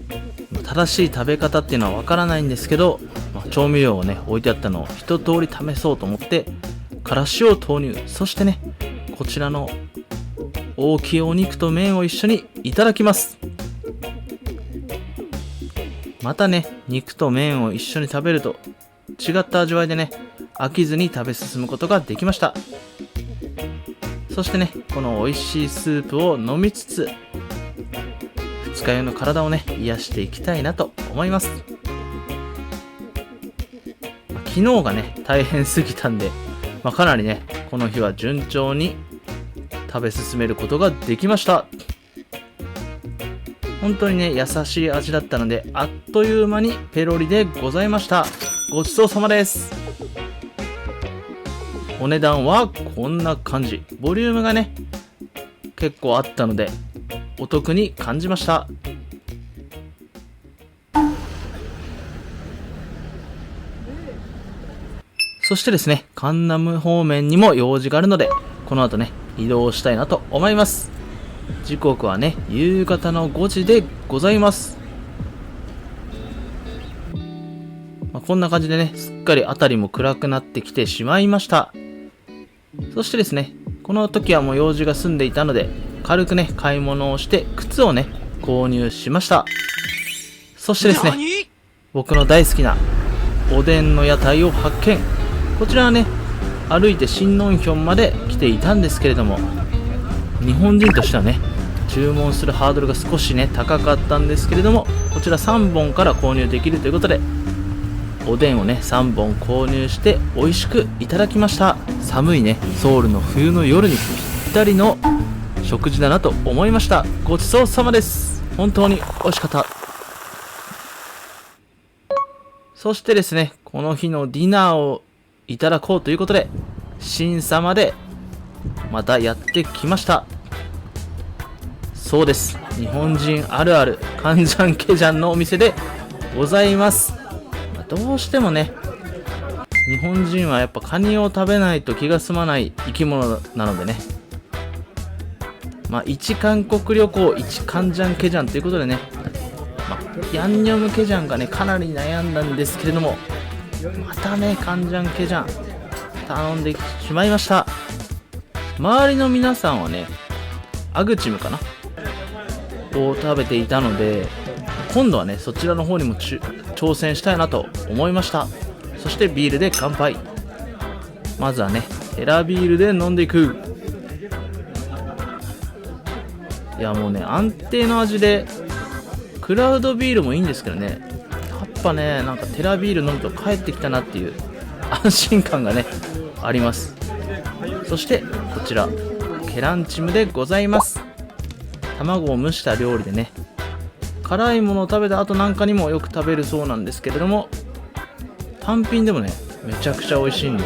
S1: 正しい食べ方っていうのはわからないんですけど、調味料をね置いてあったのを一通り試そうと思ってからしを投入。そしてねこちらの大きいお肉と麺を一緒にいただきます。またね肉と麺を一緒に食べると違った味わいでね飽きずに食べ進むことができました。そしてねこの美味しいスープを飲みつつ二日酔いの体をね癒していきたいなと思います。昨日がね大変すぎたんで、かなりねこの日は順調に食べ進めることができました。本当にね、優しい味だったので、あっという間にペロリでございました。ごちそうさまです。お値段はこんな感じ。ボリュームがね、結構あったので、お得に感じました。そしてですね、カンナム方面にも用事があるので、この後ね、移動したいなと思います。時刻はね、夕方の5時でございます。こんな感じでね、すっかり辺りも暗くなってきてしまいました。そしてですね、この時はもう用事が済んでいたので、軽くね、買い物をして靴をね、購入しました。そしてですね、僕の大好きなおでんの屋台を発見。こちらはね、歩いてシンノンヒョンまで来ていたんですけれども、日本人としてはね、注文するハードルが少しね、高かったんですけれども、こちら3本から購入できるということで、おでんをね、3本購入して美味しくいただきました。寒いね、ソウルの冬の夜にぴったりの食事だなと思いました。ごちそうさまです。本当に美味しかった。そしてですね、この日のディナーをいただこうということで、新様でまたやってきました。そうです、日本人あるあるカンジャンケジャンのお店でございます。どうしてもね、日本人はやっぱカニを食べないと気が済まない生き物なのでね、一韓国旅行一カンジャンケジャンということでね、ヤンニョムケジャンがね、かなり悩んだんですけれども、またね、カンジャンケジャン頼んでしまいました。周りの皆さんはね、アグチムかなを食べていたので、今度はね、そちらの方にも挑戦したいなと思いました。そしてビールで乾杯。まずはね、テラビールで飲んでいく。いやもうね、安定の味で、クラウドビールもいいんですけどね、やっぱね、なんかテラビール飲むと帰ってきたなっていう安心感がね、あります。そしてこちらケランチムでございます。卵を蒸した料理でね、辛いものを食べた後なんかにもよく食べるそうなんですけれども、単品でもね、めちゃくちゃ美味しいんで、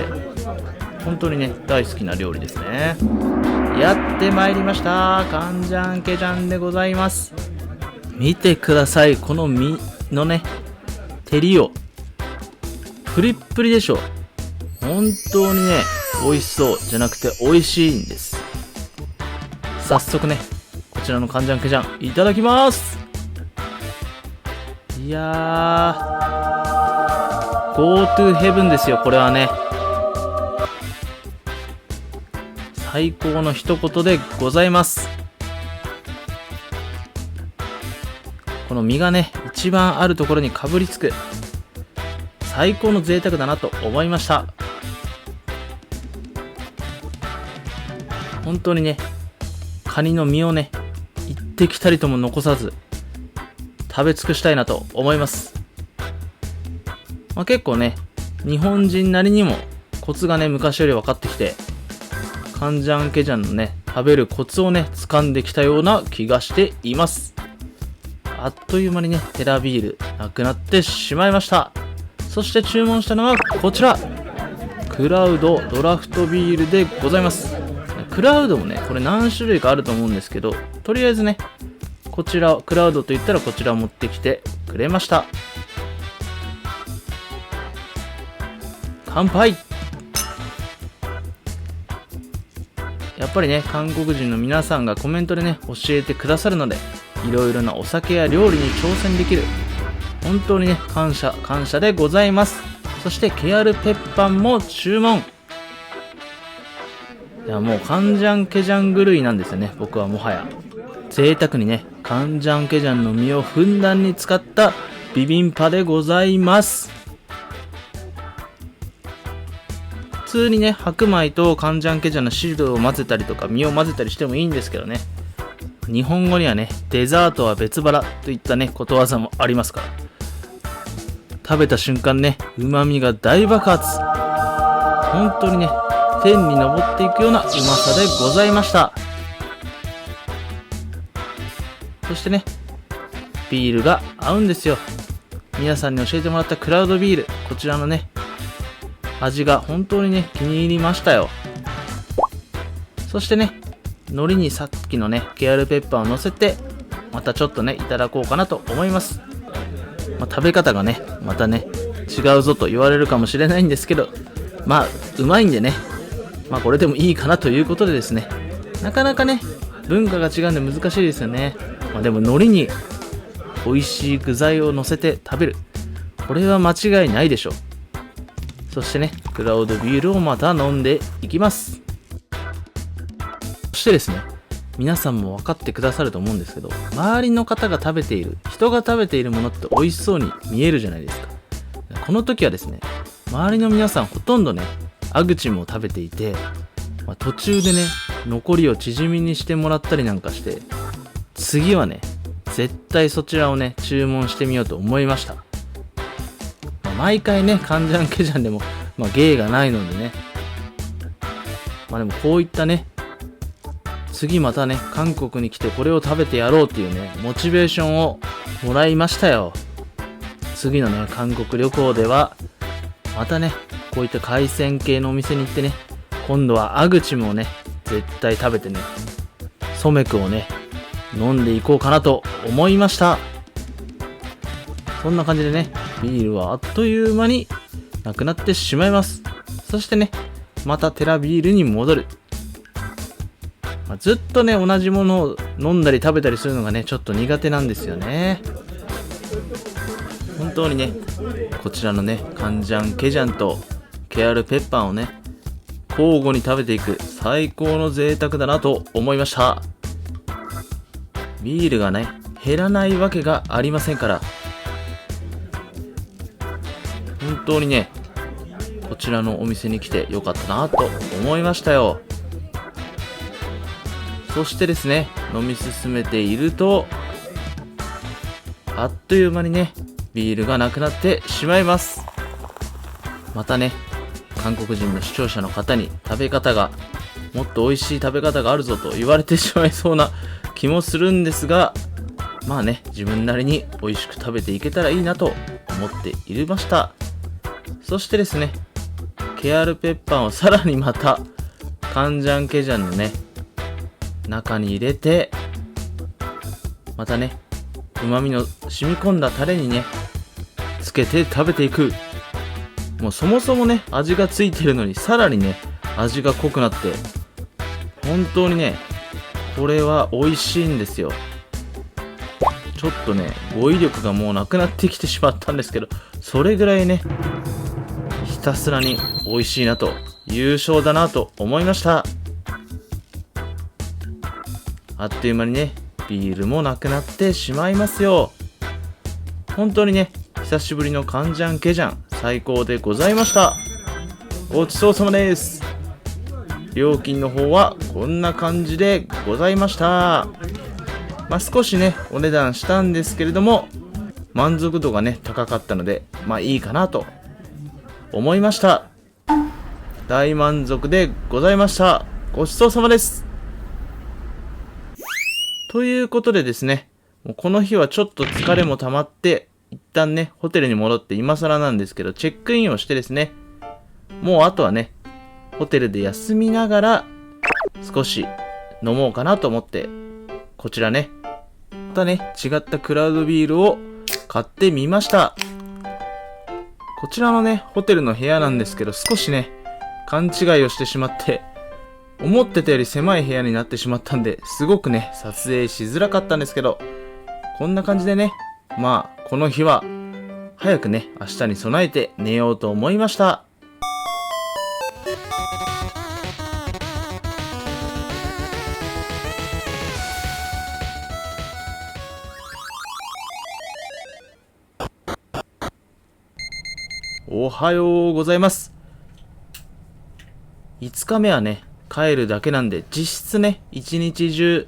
S1: 本当にね、大好きな料理ですね。やってまいりました。カンジャンケジャンでございます。見てください、この身のね、照りを。プリップリでしょ。本当にね、美味しそうじゃなくて美味しいんです。早速ね、こちらのカンジャンケジャンいただきます。いやー、Go to Heaven ですよ、これはね。最高の一言でございます。この身がね、一番あるところにかぶりつく、最高の贅沢だなと思いました。本当にね、カニの身をね、一滴たりとも残さず食べ尽くしたいなと思います。結構ね、日本人なりにもコツがね、昔より分かってきて、カンジャンケジャンのね、食べるコツをね、掴んできたような気がしています。あっという間にね、テラビールなくなってしまいました。そして注文したのはこちら、クラウドドラフトビールでございます。クラウドもね、これ何種類かあると思うんですけど、とりあえずね、こちらクラウドといったらこちらを持ってきてくれました。乾杯。やっぱりね、韓国人の皆さんがコメントでね、教えてくださるので、いろいろなお酒や料理に挑戦できる、本当にね、感謝でございます。そしてケアルペッパンも注文。いやもうカンジャンケジャン狂いなんですよね、僕はもはや。贅沢にね、カンジャンケジャンの身をふんだんに使ったビビンパでございます。普通にね、白米とカンジャンケジャンの汁を混ぜたりとか身を混ぜたりしてもいいんですけどね、日本語にはね、デザートは別腹といったね、ことわざもありますから、食べた瞬間ね、旨味が大爆発。本当にね、天に昇っていくようなうまさでございました。そしてね、ビールが合うんですよ。皆さんに教えてもらったクラウドビール、こちらのね、味が本当にね、気に入りましたよ。そしてね、海苔にさっきのね、ケアルペッパーを乗せて、またちょっとね、いただこうかなと思います。食べ方がね、またね、違うぞと言われるかもしれないんですけど、うまいんでね、これでもいいかなということでですね、なかなかね、文化が違うんで難しいですよね。でも海苔に美味しい具材を乗せて食べる、これは間違いないでしょう。そしてね、クラウドビールをまた飲んでいきます。そしてですね、皆さんも分かってくださると思うんですけど、周りの方が食べている、人が食べているものって美味しそうに見えるじゃないですか。この時はですね、周りの皆さんほとんどね、アグチも食べていて、途中でね、残りを縮みにしてもらったりなんかして、次はね、絶対そちらをね、注文してみようと思いました。毎回ね、カンジャンケジャンでも、芸がないのでね、でもこういったね、次またね、韓国に来てこれを食べてやろうっていうね、モチベーションをもらいましたよ。次のね、韓国旅行では、またね、こういった海鮮系のお店に行ってね、今度はアグチもね、絶対食べてね、ソメクをね、飲んでいこうかなと思いました。そんな感じでね、ビールはあっという間になくなってしまいます。そしてね、またテラビールに戻る。ずっとね、同じものを飲んだり食べたりするのがね、ちょっと苦手なんですよね。本当にね、こちらのね、カンジャンケジャンとケアルペッパーをね、交互に食べていく最高の贅沢だなと思いました。ビールがね、減らないわけがありませんから、本当にね、こちらのお店に来てよかったなと思いましたよ。そしてですね、飲み進めていると、あっという間にね、ビールがなくなってしまいます。またね、韓国人の視聴者の方に食べ方が、もっと美味しい食べ方があるぞと言われてしまいそうな気もするんですが、自分なりに美味しく食べていけたらいいなと思っていました。そしてですね、ケアルペッパーをさらにまたカンジャンケジャンのね、中に入れて、またね、旨味の染み込んだタレにね、つけて食べていく。もうそもそもね、味がついてるのにさらにね、味が濃くなって、本当にね、これは美味しいんですよ。ちょっとね、語彙力がもうなくなってきてしまったんですけど、それぐらいね、ひたすらに美味しいなと、優勝だなと思いました。あっという間にね、ビールもなくなってしまいますよ。本当にね、久しぶりのカンジャンケジャン、最高でございました。ごちそうさまです。料金の方はこんな感じでございました。少しね、お値段したんですけれども、満足度がね、高かったので、いいかなと思いました。大満足でございました。ごちそうさまです。ということでですね、もうこの日はちょっと疲れも溜まって、一旦ね、ホテルに戻って今更なんですけど、チェックインをしてですね、もうあとはね、ホテルで休みながら、少し飲もうかなと思って、こちらね、またね、違ったクラウドビールを買ってみました。こちらのね、ホテルの部屋なんですけど、少しね、勘違いをしてしまって、思ってたより狭い部屋になってしまったんで、すごくね、撮影しづらかったんですけど、こんな感じでね、この日は、早くね、明日に備えて寝ようと思いました。おはようございます。5日目はね、帰るだけなんで、実質ね、一日中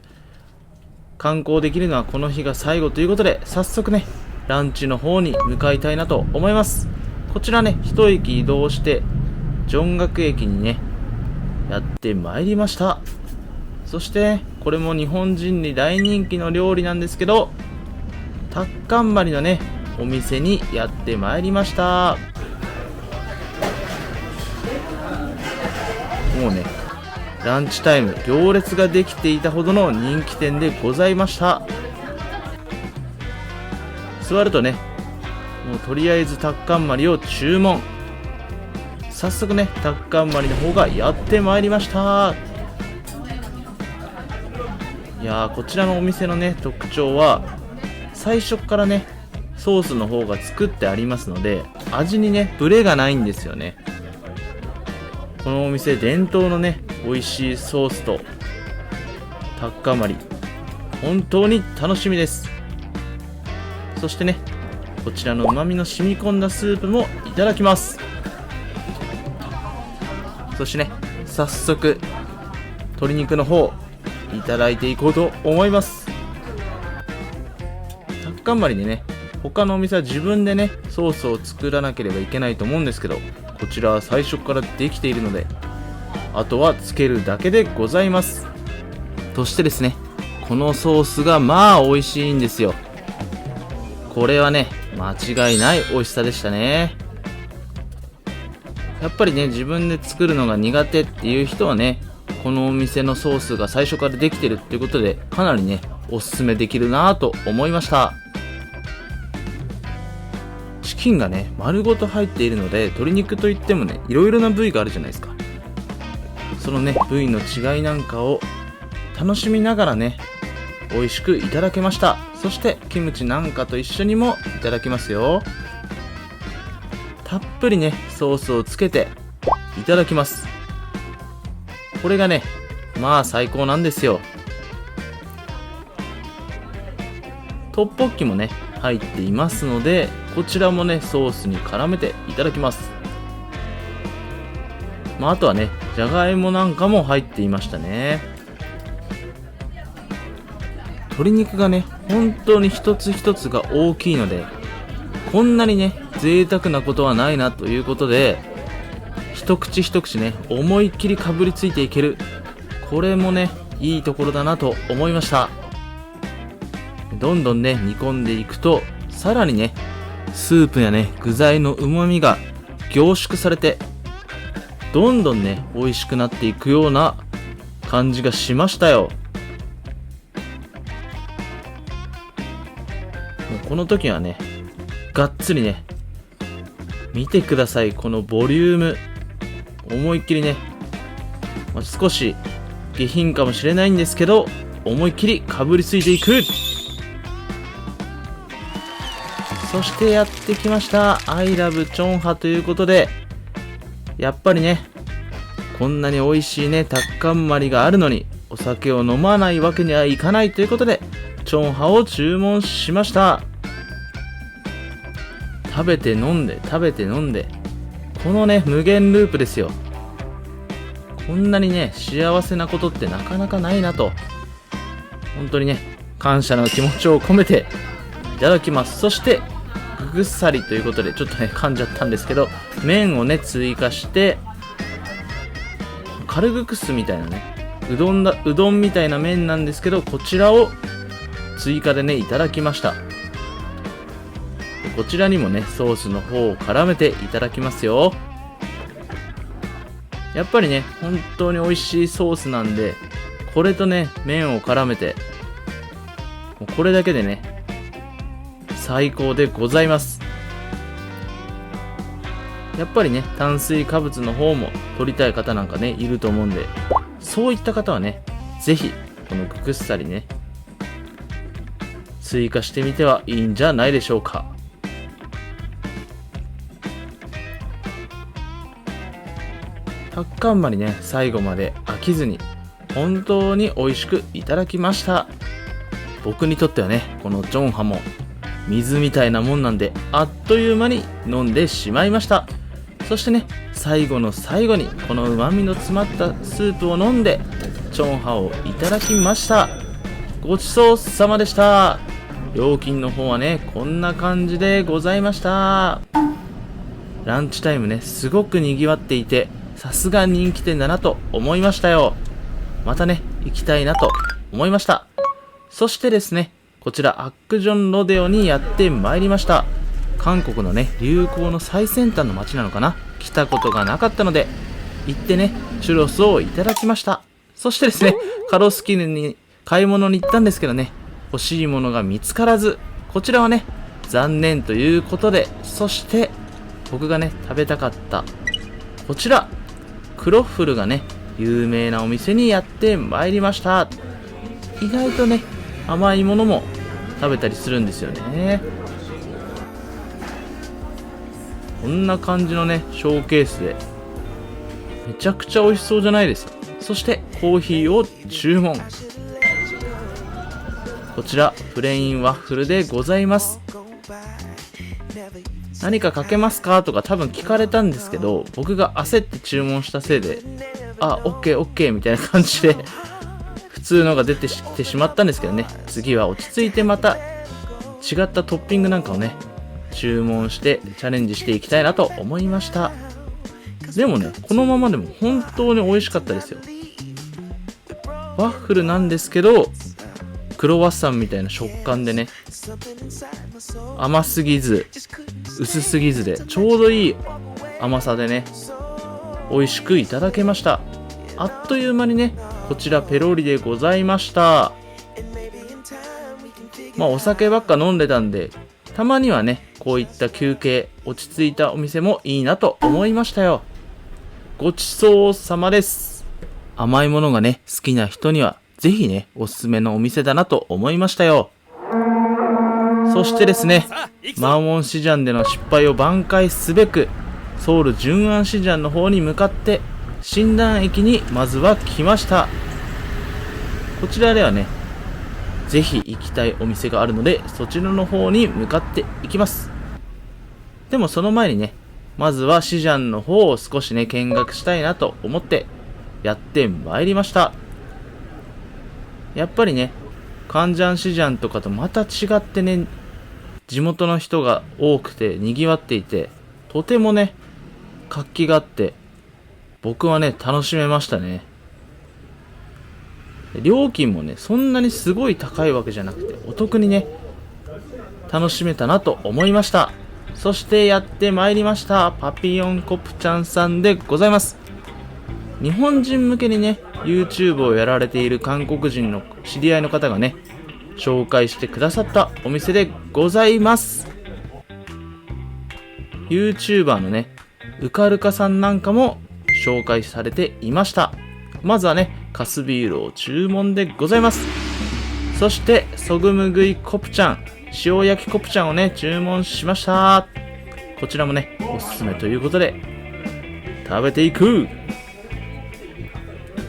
S1: 観光できるのはこの日が最後ということで、早速ね、ランチの方に向かいたいなと思います。こちらね、一駅移動して、ジョンガク駅にね、やってまいりました。そして、これも日本人に大人気の料理なんですけど、タッカンマリのね、お店にやってまいりました。もうね、ランチタイム行列ができていたほどの人気店でございました。座るとね、もうとりあえずタッカンマリを注文。早速ね、タッカンマリの方がやってまいりました。いやー、こちらのお店のね、特徴は最初からね、ソースの方が作ってありますので、味にね、ブレがないんですよね。このお店伝統のね、美味しいソースとタッカンマリ、本当に楽しみです。そしてね、こちらの旨味の染み込んだスープもいただきます。そしてね、早速鶏肉の方いただいていこうと思います。タッカンマリでね、他のお店は自分でね、ソースを作らなければいけないと思うんですけど、こちらは最初からできているので、あとはつけるだけでございます。そしてですね、このソースがまあ美味しいんですよ。これはね、間違いない美味しさでしたね。やっぱりね、自分で作るのが苦手っていう人はね、このお店のソースが最初からできてるっていうことで、かなりね、おすすめできるなぁと思いました。チキンがね、丸ごと入っているので、鶏肉といってもね、いろいろな部位があるじゃないですか。そのね、部位の違いなんかを楽しみながらね、美味しくいただけました。そしてキムチなんかと一緒にもいただきますよ。たっぷりね、ソースをつけていただきます。これがね、まあ最高なんですよ。トッポッキもね、入っていますので、こちらもね、ソースに絡めていただきます。あとはね、じゃがいもなんかも入っていましたね。鶏肉がね、本当に一つ一つが大きいので、こんなにね、贅沢なことはないなということで、一口一口ね、思いっきりかぶりついていける。これもね、いいところだなと思いました。どんどんね、煮込んでいくと、さらにね、スープやね、具材の旨味が凝縮されて、どんどんね、美味しくなっていくような感じがしましたよ。もうこの時はね、がっつりね、見てください、このボリューム。思いっきりね、少し下品かもしれないんですけど、思いっきりかぶりついていく。そしてやってきました、I love チョンハということで、やっぱりね、こんなに美味しいね、タッカンマリがあるのに、お酒を飲まないわけにはいかないということで、チョンハを注文しました。食べて飲んで、食べて飲んで、このね、無限ループですよ。こんなにね、幸せなことってなかなかないなと、本当にね、感謝の気持ちを込めていただきます。そして、ぐっさりということで、ちょっとね、噛んじゃったんですけど、麺をね、追加して、カルグクスみたいなね、うどんみたいな麺なんですけど、こちらを追加でね、いただきました。こちらにもね、ソースの方を絡めていただきますよ。やっぱりね、本当に美味しいソースなんで、これとね、麺を絡めて、もうこれだけでね、最高でございます。やっぱりね、炭水化物の方も取りたい方なんかね、いると思うんで、そういった方はね、ぜひ、このグクッサリね、追加してみてはいいんじゃないでしょうか。タッカンマリね、最後まで飽きずに、本当に美味しくいただきました。僕にとってはね、このチョンハも、水みたいなもんなんで、あっという間に飲んでしまいました。そしてね、最後の最後にこの旨味の詰まったスープを飲んでチョンハをいただきました。ごちそうさまでした。料金の方はね、こんな感じでございました。ランチタイムね、すごく賑わっていて、さすが人気店だなと思いましたよ。またね、行きたいなと思いました。そしてですね、こちらアックジョンロデオにやってまいりました。韓国のね、流行の最先端の街なのかな。来たことがなかったので、行ってね、チュロスをいただきました。そしてですね、カロスキルに買い物に行ったんですけどね、欲しいものが見つからず、こちらはね、残念ということで、そして僕がね、食べたかったこちらクロッフルがね、有名なお店にやってまいりました。意外とね、甘いものも食べたりするんですよね。こんな感じのね、ショーケースでめちゃくちゃ美味しそうじゃないですか。そしてコーヒーを注文。こちらプレインワッフルでございます。何かかけますかとか多分聞かれたんですけど、僕が焦って注文したせいで、あ、オッケーオッケーみたいな感じで普通のが出てきてしまったんですけどね、次は落ち着いてまた違ったトッピングなんかをね、注文してチャレンジしていきたいなと思いました。でもね、このままでも本当に美味しかったですよ。ワッフルなんですけど、クロワッサンみたいな食感でね、甘すぎず薄すぎずでちょうどいい甘さでね、美味しくいただけました。あっという間にね、こちらペロリでございました。お酒ばっか飲んでたんで、たまにはね、こういった休憩、落ち着いたお店もいいなと思いましたよ。ごちそうさまです。甘いものがね、好きな人にはぜひね、おすすめのお店だなと思いましたよ。そしてですね、マンウォンシジャンでの失敗を挽回すべく、ソウル純安シジャンの方に向かって新南駅にまずは来ました。こちらではね、ぜひ行きたいお店があるので、そちらの方に向かっていきます。でもその前にね、まずはシジャンの方を少しね、見学したいなと思ってやってまいりました。やっぱりね、カンジャンシジャンとかとまた違ってね、地元の人が多くて賑わっていて、とてもね、活気があって、僕はね、楽しめましたね。料金もね、そんなにすごい高いわけじゃなくて、お得にね、楽しめたなと思いました。そしてやってまいりました、パピヨンコプチャンさんでございます。日本人向けにね、YouTube をやられている韓国人の知り合いの方がね、紹介してくださったお店でございます。 YouTuber のね、ウカルカさんなんかも紹介されていました。まずはね、カスビールを注文でございます。そしてソグムグイコプチャン、塩焼きコプチャンをね、注文しました。こちらもね、おすすめということで食べていく。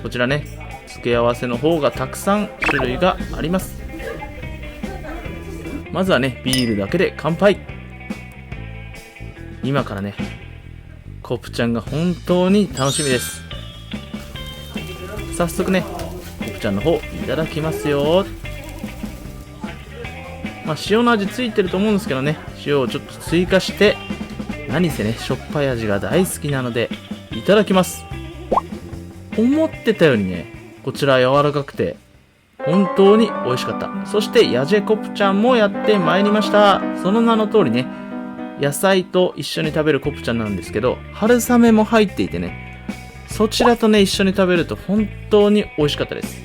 S1: こちらね、付け合わせの方がたくさん種類があります。まずはね、ビールだけで乾杯。今からね、コプチャンが本当に楽しみです。早速ね、コプチャンの方いただきますよ。塩の味ついてると思うんですけどね、塩をちょっと追加して、何せね、しょっぱい味が大好きなのでいただきます。思ってたよりね、こちら柔らかくて本当に美味しかった。そしてヤジェコプチャンもやってまいりました。その名の通りね、野菜と一緒に食べるコプチャンなんですけど、春雨も入っていてね、そちらとね、一緒に食べると本当に美味しかったです。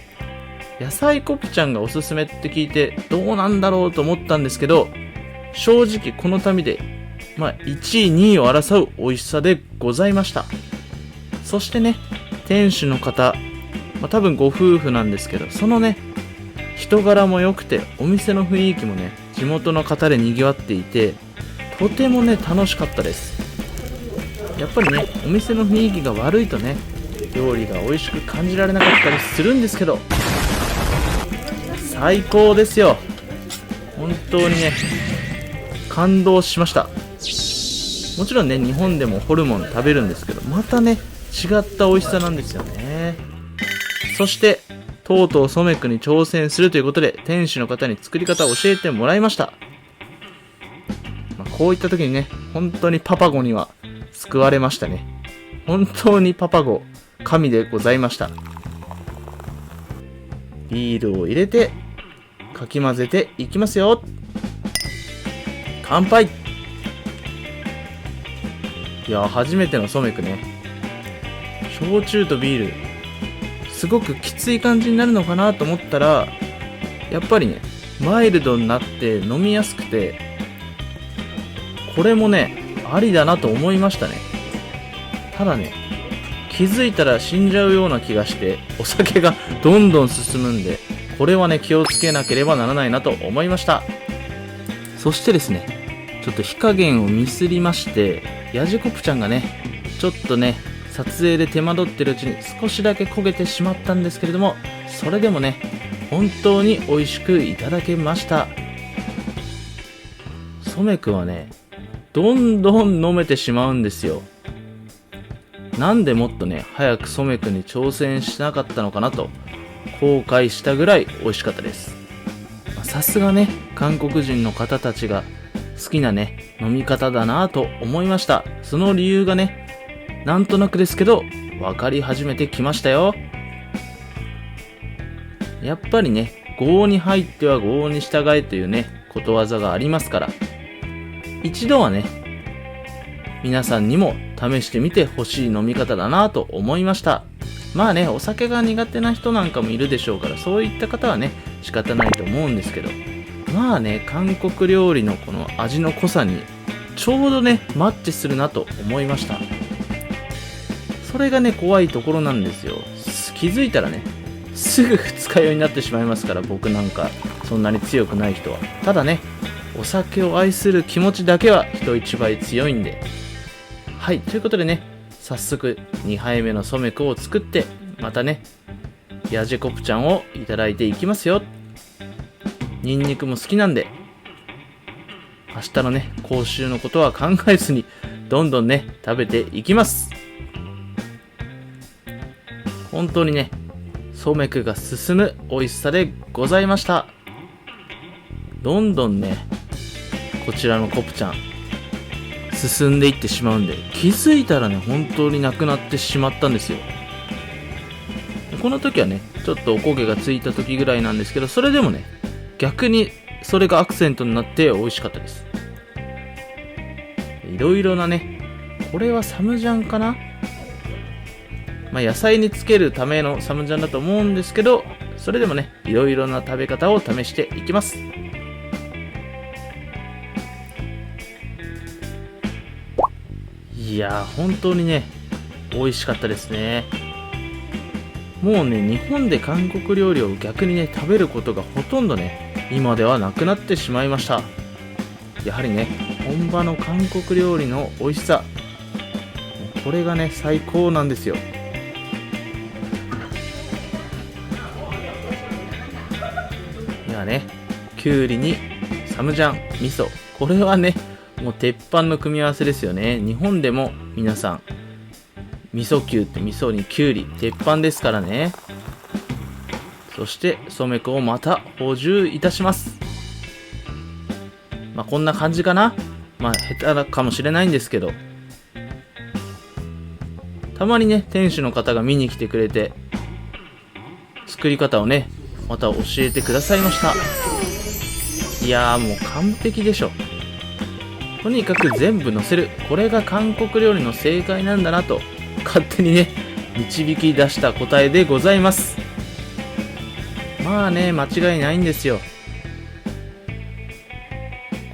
S1: 野菜コプチャンがおすすめって聞いてどうなんだろうと思ったんですけど、正直この旅で1位2位を争う美味しさでございました。そしてね、店主の方、多分ご夫婦なんですけど、そのね、人柄も良くて、お店の雰囲気もね、地元の方で賑わっていて、とてもね、楽しかったです。やっぱりね、お店の雰囲気が悪いとね、料理が美味しく感じられなかったりするんですけど、最高ですよ。本当にね、感動しました。もちろんね、日本でもホルモン食べるんですけど、またね、違った美味しさなんですよね。そしてとうとうソメクに挑戦するということで、店主の方に作り方を教えてもらいました。こういった時にね、本当にパパゴには救われましたね。本当にパパゴ神でございました。ビールを入れてかき混ぜていきますよ。乾杯。いや、初めてのソメクね。焼酎とビール、すごくきつい感じになるのかなと思ったら、やっぱりね、マイルドになって飲みやすくて、これもね、ありだなと思いましたね。ただね、気づいたら死んじゃうような気がして、お酒がどんどん進むんで、これはね、気をつけなければならないなと思いました。そしてですね、ちょっと火加減をミスりまして、ヤジコプちゃんがね、ちょっとね、撮影で手間取ってるうちに少しだけ焦げてしまったんですけれども、それでもね、本当に美味しくいただけました。ソメ君はね、どんどん飲めてしまうんですよ。なんでもっとね、早くソメ君に挑戦しなかったのかなと後悔したぐらい美味しかったです。さすがね、韓国人の方たちが好きなね、飲み方だなと思いました。その理由がね、なんとなくですけど分かり始めてきましたよ。やっぱりね、郷に入っては郷に従えというね、ことわざがありますから、一度はね、皆さんにも試してみてほしい飲み方だなと思いました。まあね、お酒が苦手な人なんかもいるでしょうから、そういった方はね、仕方ないと思うんですけど、まあね、韓国料理のこの味の濃さにちょうどね、マッチするなと思いました。それがね、怖いところなんですよ。気づいたらね、すぐ二日酔いになってしまいますから、僕なんかそんなに強くない人は。ただね、お酒を愛する気持ちだけは人一倍強いんで。はい、ということでね、早速2杯目のソメクを作って、またね、ヤジェコプちゃんをいただいていきますよ。ニンニクも好きなんで、明日のね、講習のことは考えずに、どんどんね、食べていきます。本当にね、ソメクが進む美味しさでございました。どんどんね、こちらのコプちゃん、進んでいってしまうんで、気づいたらね、本当になくなってしまったんですよ。この時はね、ちょっとおこげがついた時ぐらいなんですけど、それでもね、逆にそれがアクセントになって美味しかったです。いろいろなね、これはサムジャンかな、まあ、野菜につけるためのサムジャンだと思うんですけど、それでもね、いろいろな食べ方を試していきます。いやー、本当にね、美味しかったですね。もうね、日本で韓国料理を逆にね、食べることがほとんどね、今ではなくなってしまいました。やはりね、本場の韓国料理の美味しさ、これがね、最高なんですよ。いやね、きゅうりにサムジャン、味噌、これはね、もう鉄板の組み合わせですよね。日本でも皆さん、味噌きゅうって味噌にきゅうり、鉄板ですからね。そしてソメクをまた補充いたします。まあこんな感じかな。まあ下手かもしれないんですけど、たまにね、店主の方が見に来てくれて、作り方をね、また教えてくださいました。いやー、もう完璧でしょ。とにかく全部乗せる、これが韓国料理の正解なんだなと勝手にね、導き出した答えでございます。まあね、間違いないんですよ。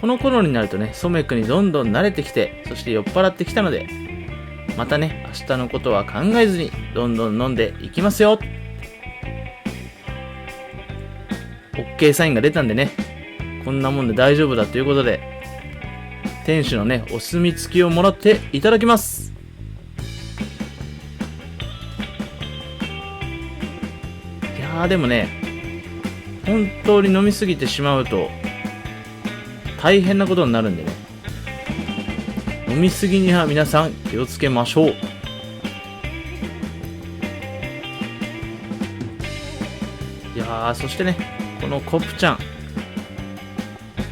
S1: この頃になるとね、ソメクにどんどん慣れてきて、そして酔っ払ってきたので、またね、明日のことは考えずにどんどん飲んでいきますよ。 OK サインが出たんでね、こんなもんで大丈夫だということで、店主のね、お墨付きをもらっていただきます。いやー、でもね、本当に飲みすぎてしまうと大変なことになるんでね、飲みすぎには皆さん気をつけましょう。いやー、そしてね、このコプちゃん、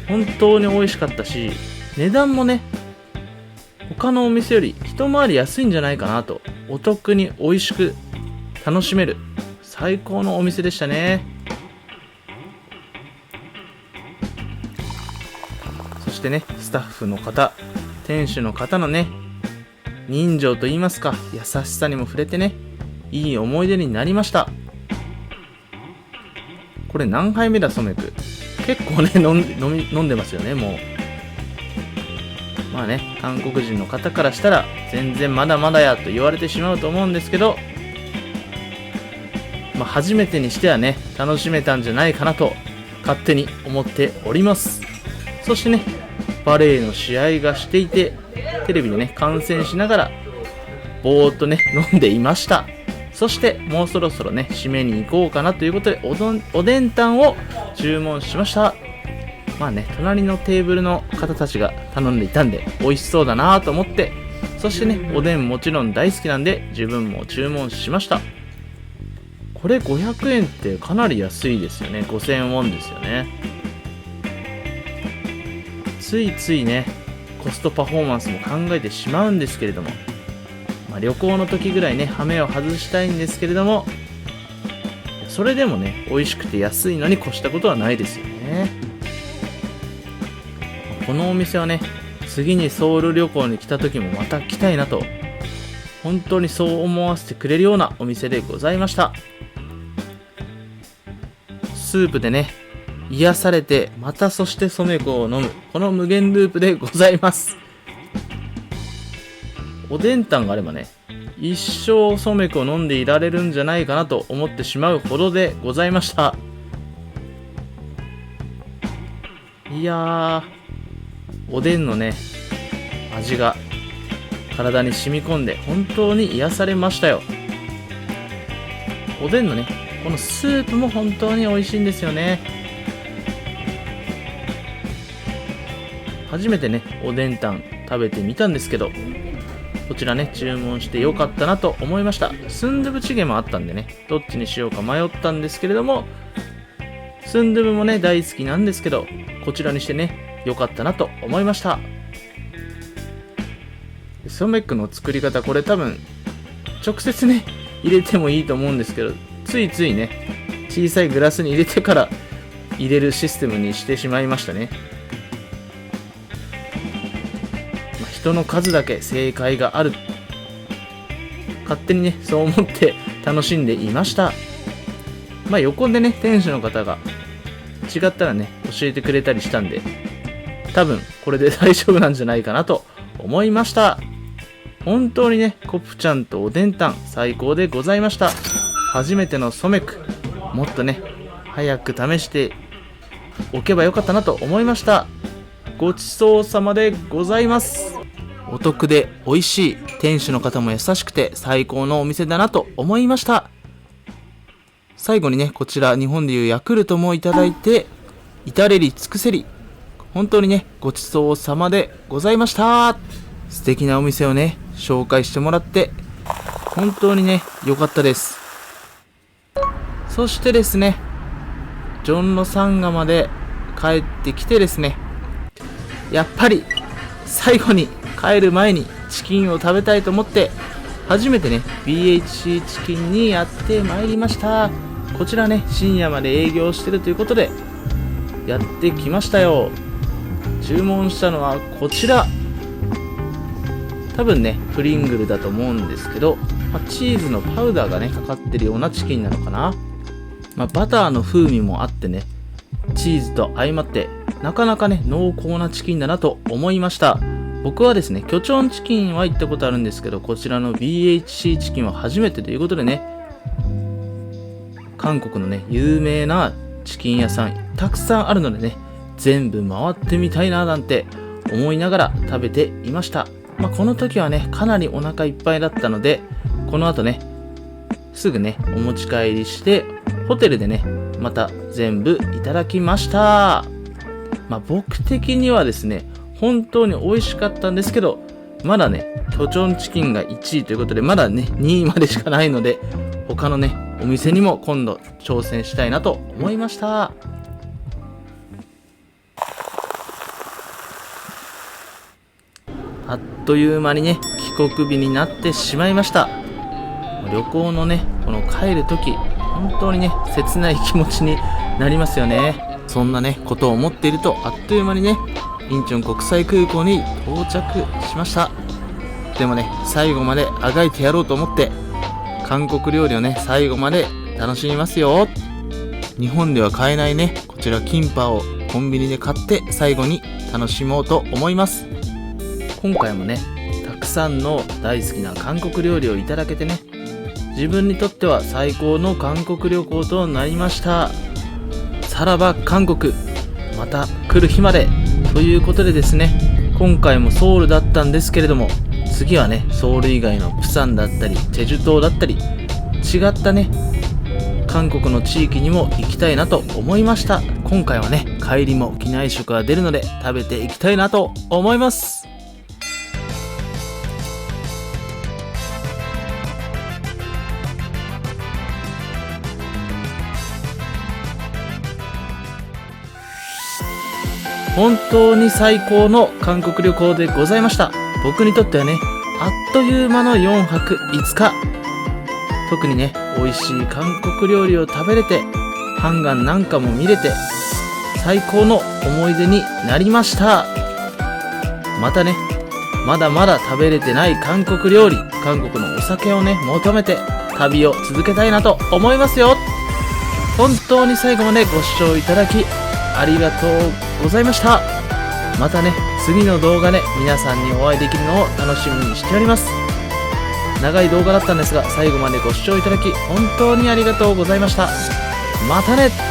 S1: 本当に美味しかったし、値段もね、他のお店より一回り安いんじゃないかなと、お得に美味しく楽しめる最高のお店でしたね。してね、スタッフの方、店主の方のね、人情と言いますか、優しさにも触れてね、いい思い出になりました。これ何杯目だ、ソメク。結構ね、飲んでますよね、もう。まあね、韓国人の方からしたら、全然まだまだやと言われてしまうと思うんですけど、まあ、初めてにしてはね、楽しめたんじゃないかなと、勝手に思っております。そしてね、バレーの試合がしていて、テレビでね、観戦しながら、ぼーっとね、飲んでいました。そしてもうそろそろね、締めに行こうかなということで、おでんたんを注文しました。まあね、隣のテーブルの方たちが頼んでいたんで、美味しそうだなと思って、そしてね、おでんもちろん大好きなんで、自分も注文しました。これ500円ってかなり安いですよね。5000ウォンですよね。ついついね、コストパフォーマンスも考えてしまうんですけれども、旅行の時ぐらいね、ハメを外したいんですけれども、それでもね、美味しくて安いのに越したことはないですよね。このお店はね、次にソウル旅行に来た時もまた来たいなと、本当にそう思わせてくれるようなお店でございました。スープでね、癒されて、またそしてソメコを飲む、この無限ループでございます。おでんたんがあればね、一生ソメコを飲んでいられるんじゃないかなと思ってしまうほどでございました。いやー、おでんのね、味が体に染み込んで本当に癒されましたよ。おでんのね、このスープも本当に美味しいんですよね。初めてね、おでんたん食べてみたんですけど、こちらね、注文してよかったなと思いました。スンドゥブチゲもあったんでね、どっちにしようか迷ったんですけれども、スンドゥブもね、大好きなんですけど、こちらにしてね、よかったなと思いました。ソメックの作り方、これ多分、直接ね、入れてもいいと思うんですけど、ついついね、小さいグラスに入れてから入れるシステムにしてしまいましたね。人の数だけ正解がある、勝手にねそう思って楽しんでいました。横でね店主の方が違ったらね教えてくれたりしたんで、多分これで大丈夫なんじゃないかなと思いました。本当にねコプちゃんとおでんたん最高でございました。初めてのソメク、もっとね早く試しておけばよかったなと思いました。ごちそうさまでございます。お得で美味しい、店主の方も優しくて最高のお店だなと思いました。最後にね、こちら日本でいうヤクルトもいただいて、至れり尽くせり、本当にね、ごちそうさまでございました。素敵なお店をね、紹介してもらって、本当にね、良かったです。そしてですね、ジョンロサンガまで帰ってきてですね、やっぱり最後に帰る前にチキンを食べたいと思って初めてね BHC チキンにやってまいりました。こちらね深夜まで営業してるということでやってきましたよ。注文したのはこちら、多分ねプリングルだと思うんですけど、チーズのパウダーがねかかってるようなチキンなのかな。バターの風味もあってね、チーズと相まってなかなかね濃厚なチキンだなと思いました。僕はですねキョチョンチキンは行ったことあるんですけど、こちらの BHC チキンは初めてということでね、韓国のね有名なチキン屋さんたくさんあるのでね、全部回ってみたいななんて思いながら食べていました。この時はねかなりお腹いっぱいだったので、この後ねすぐねお持ち帰りしてホテルでねまた全部いただきました。僕的にはですね本当に美味しかったんですけど、まだねキョチョンチキンが1位ということで、まだね2位までしかないので、他のねお店にも今度挑戦したいなと思いました。あっという間にね帰国日になってしまいました。旅行のねこの帰る時、本当にね切ない気持ちになりますよね。そんなねことを思っていると、あっという間にねインチョン国際空港に到着しました。でもね、最後まであがいてやろうと思って、韓国料理をね、最後まで楽しみますよ。日本では買えないね、こちらキンパをコンビニで買って最後に楽しもうと思います。今回もね、たくさんの大好きな韓国料理をいただけてね、自分にとっては最高の韓国旅行となりました。さらば韓国、また来る日までということでですね、今回もソウルだったんですけれども、次はね、ソウル以外のプサンだったりチェジュ島だったり違ったね、韓国の地域にも行きたいなと思いました。今回はね、帰りも機内食が出るので食べていきたいなと思います。本当に最高の韓国旅行でございました。僕にとってはね、あっという間の4泊5日。特にね、美味しい韓国料理を食べれて、ハンガンなんかも見れて、最高の思い出になりました。またね、まだまだ食べれてない韓国料理、韓国のお酒をね、求めて旅を続けたいなと思いますよ。本当に最後までご視聴いただきありがとうございました。またね、次の動画で皆さんにお会いできるのを楽しみにしております。長い動画だったんですが、最後までご視聴いただき本当にありがとうございました。またね。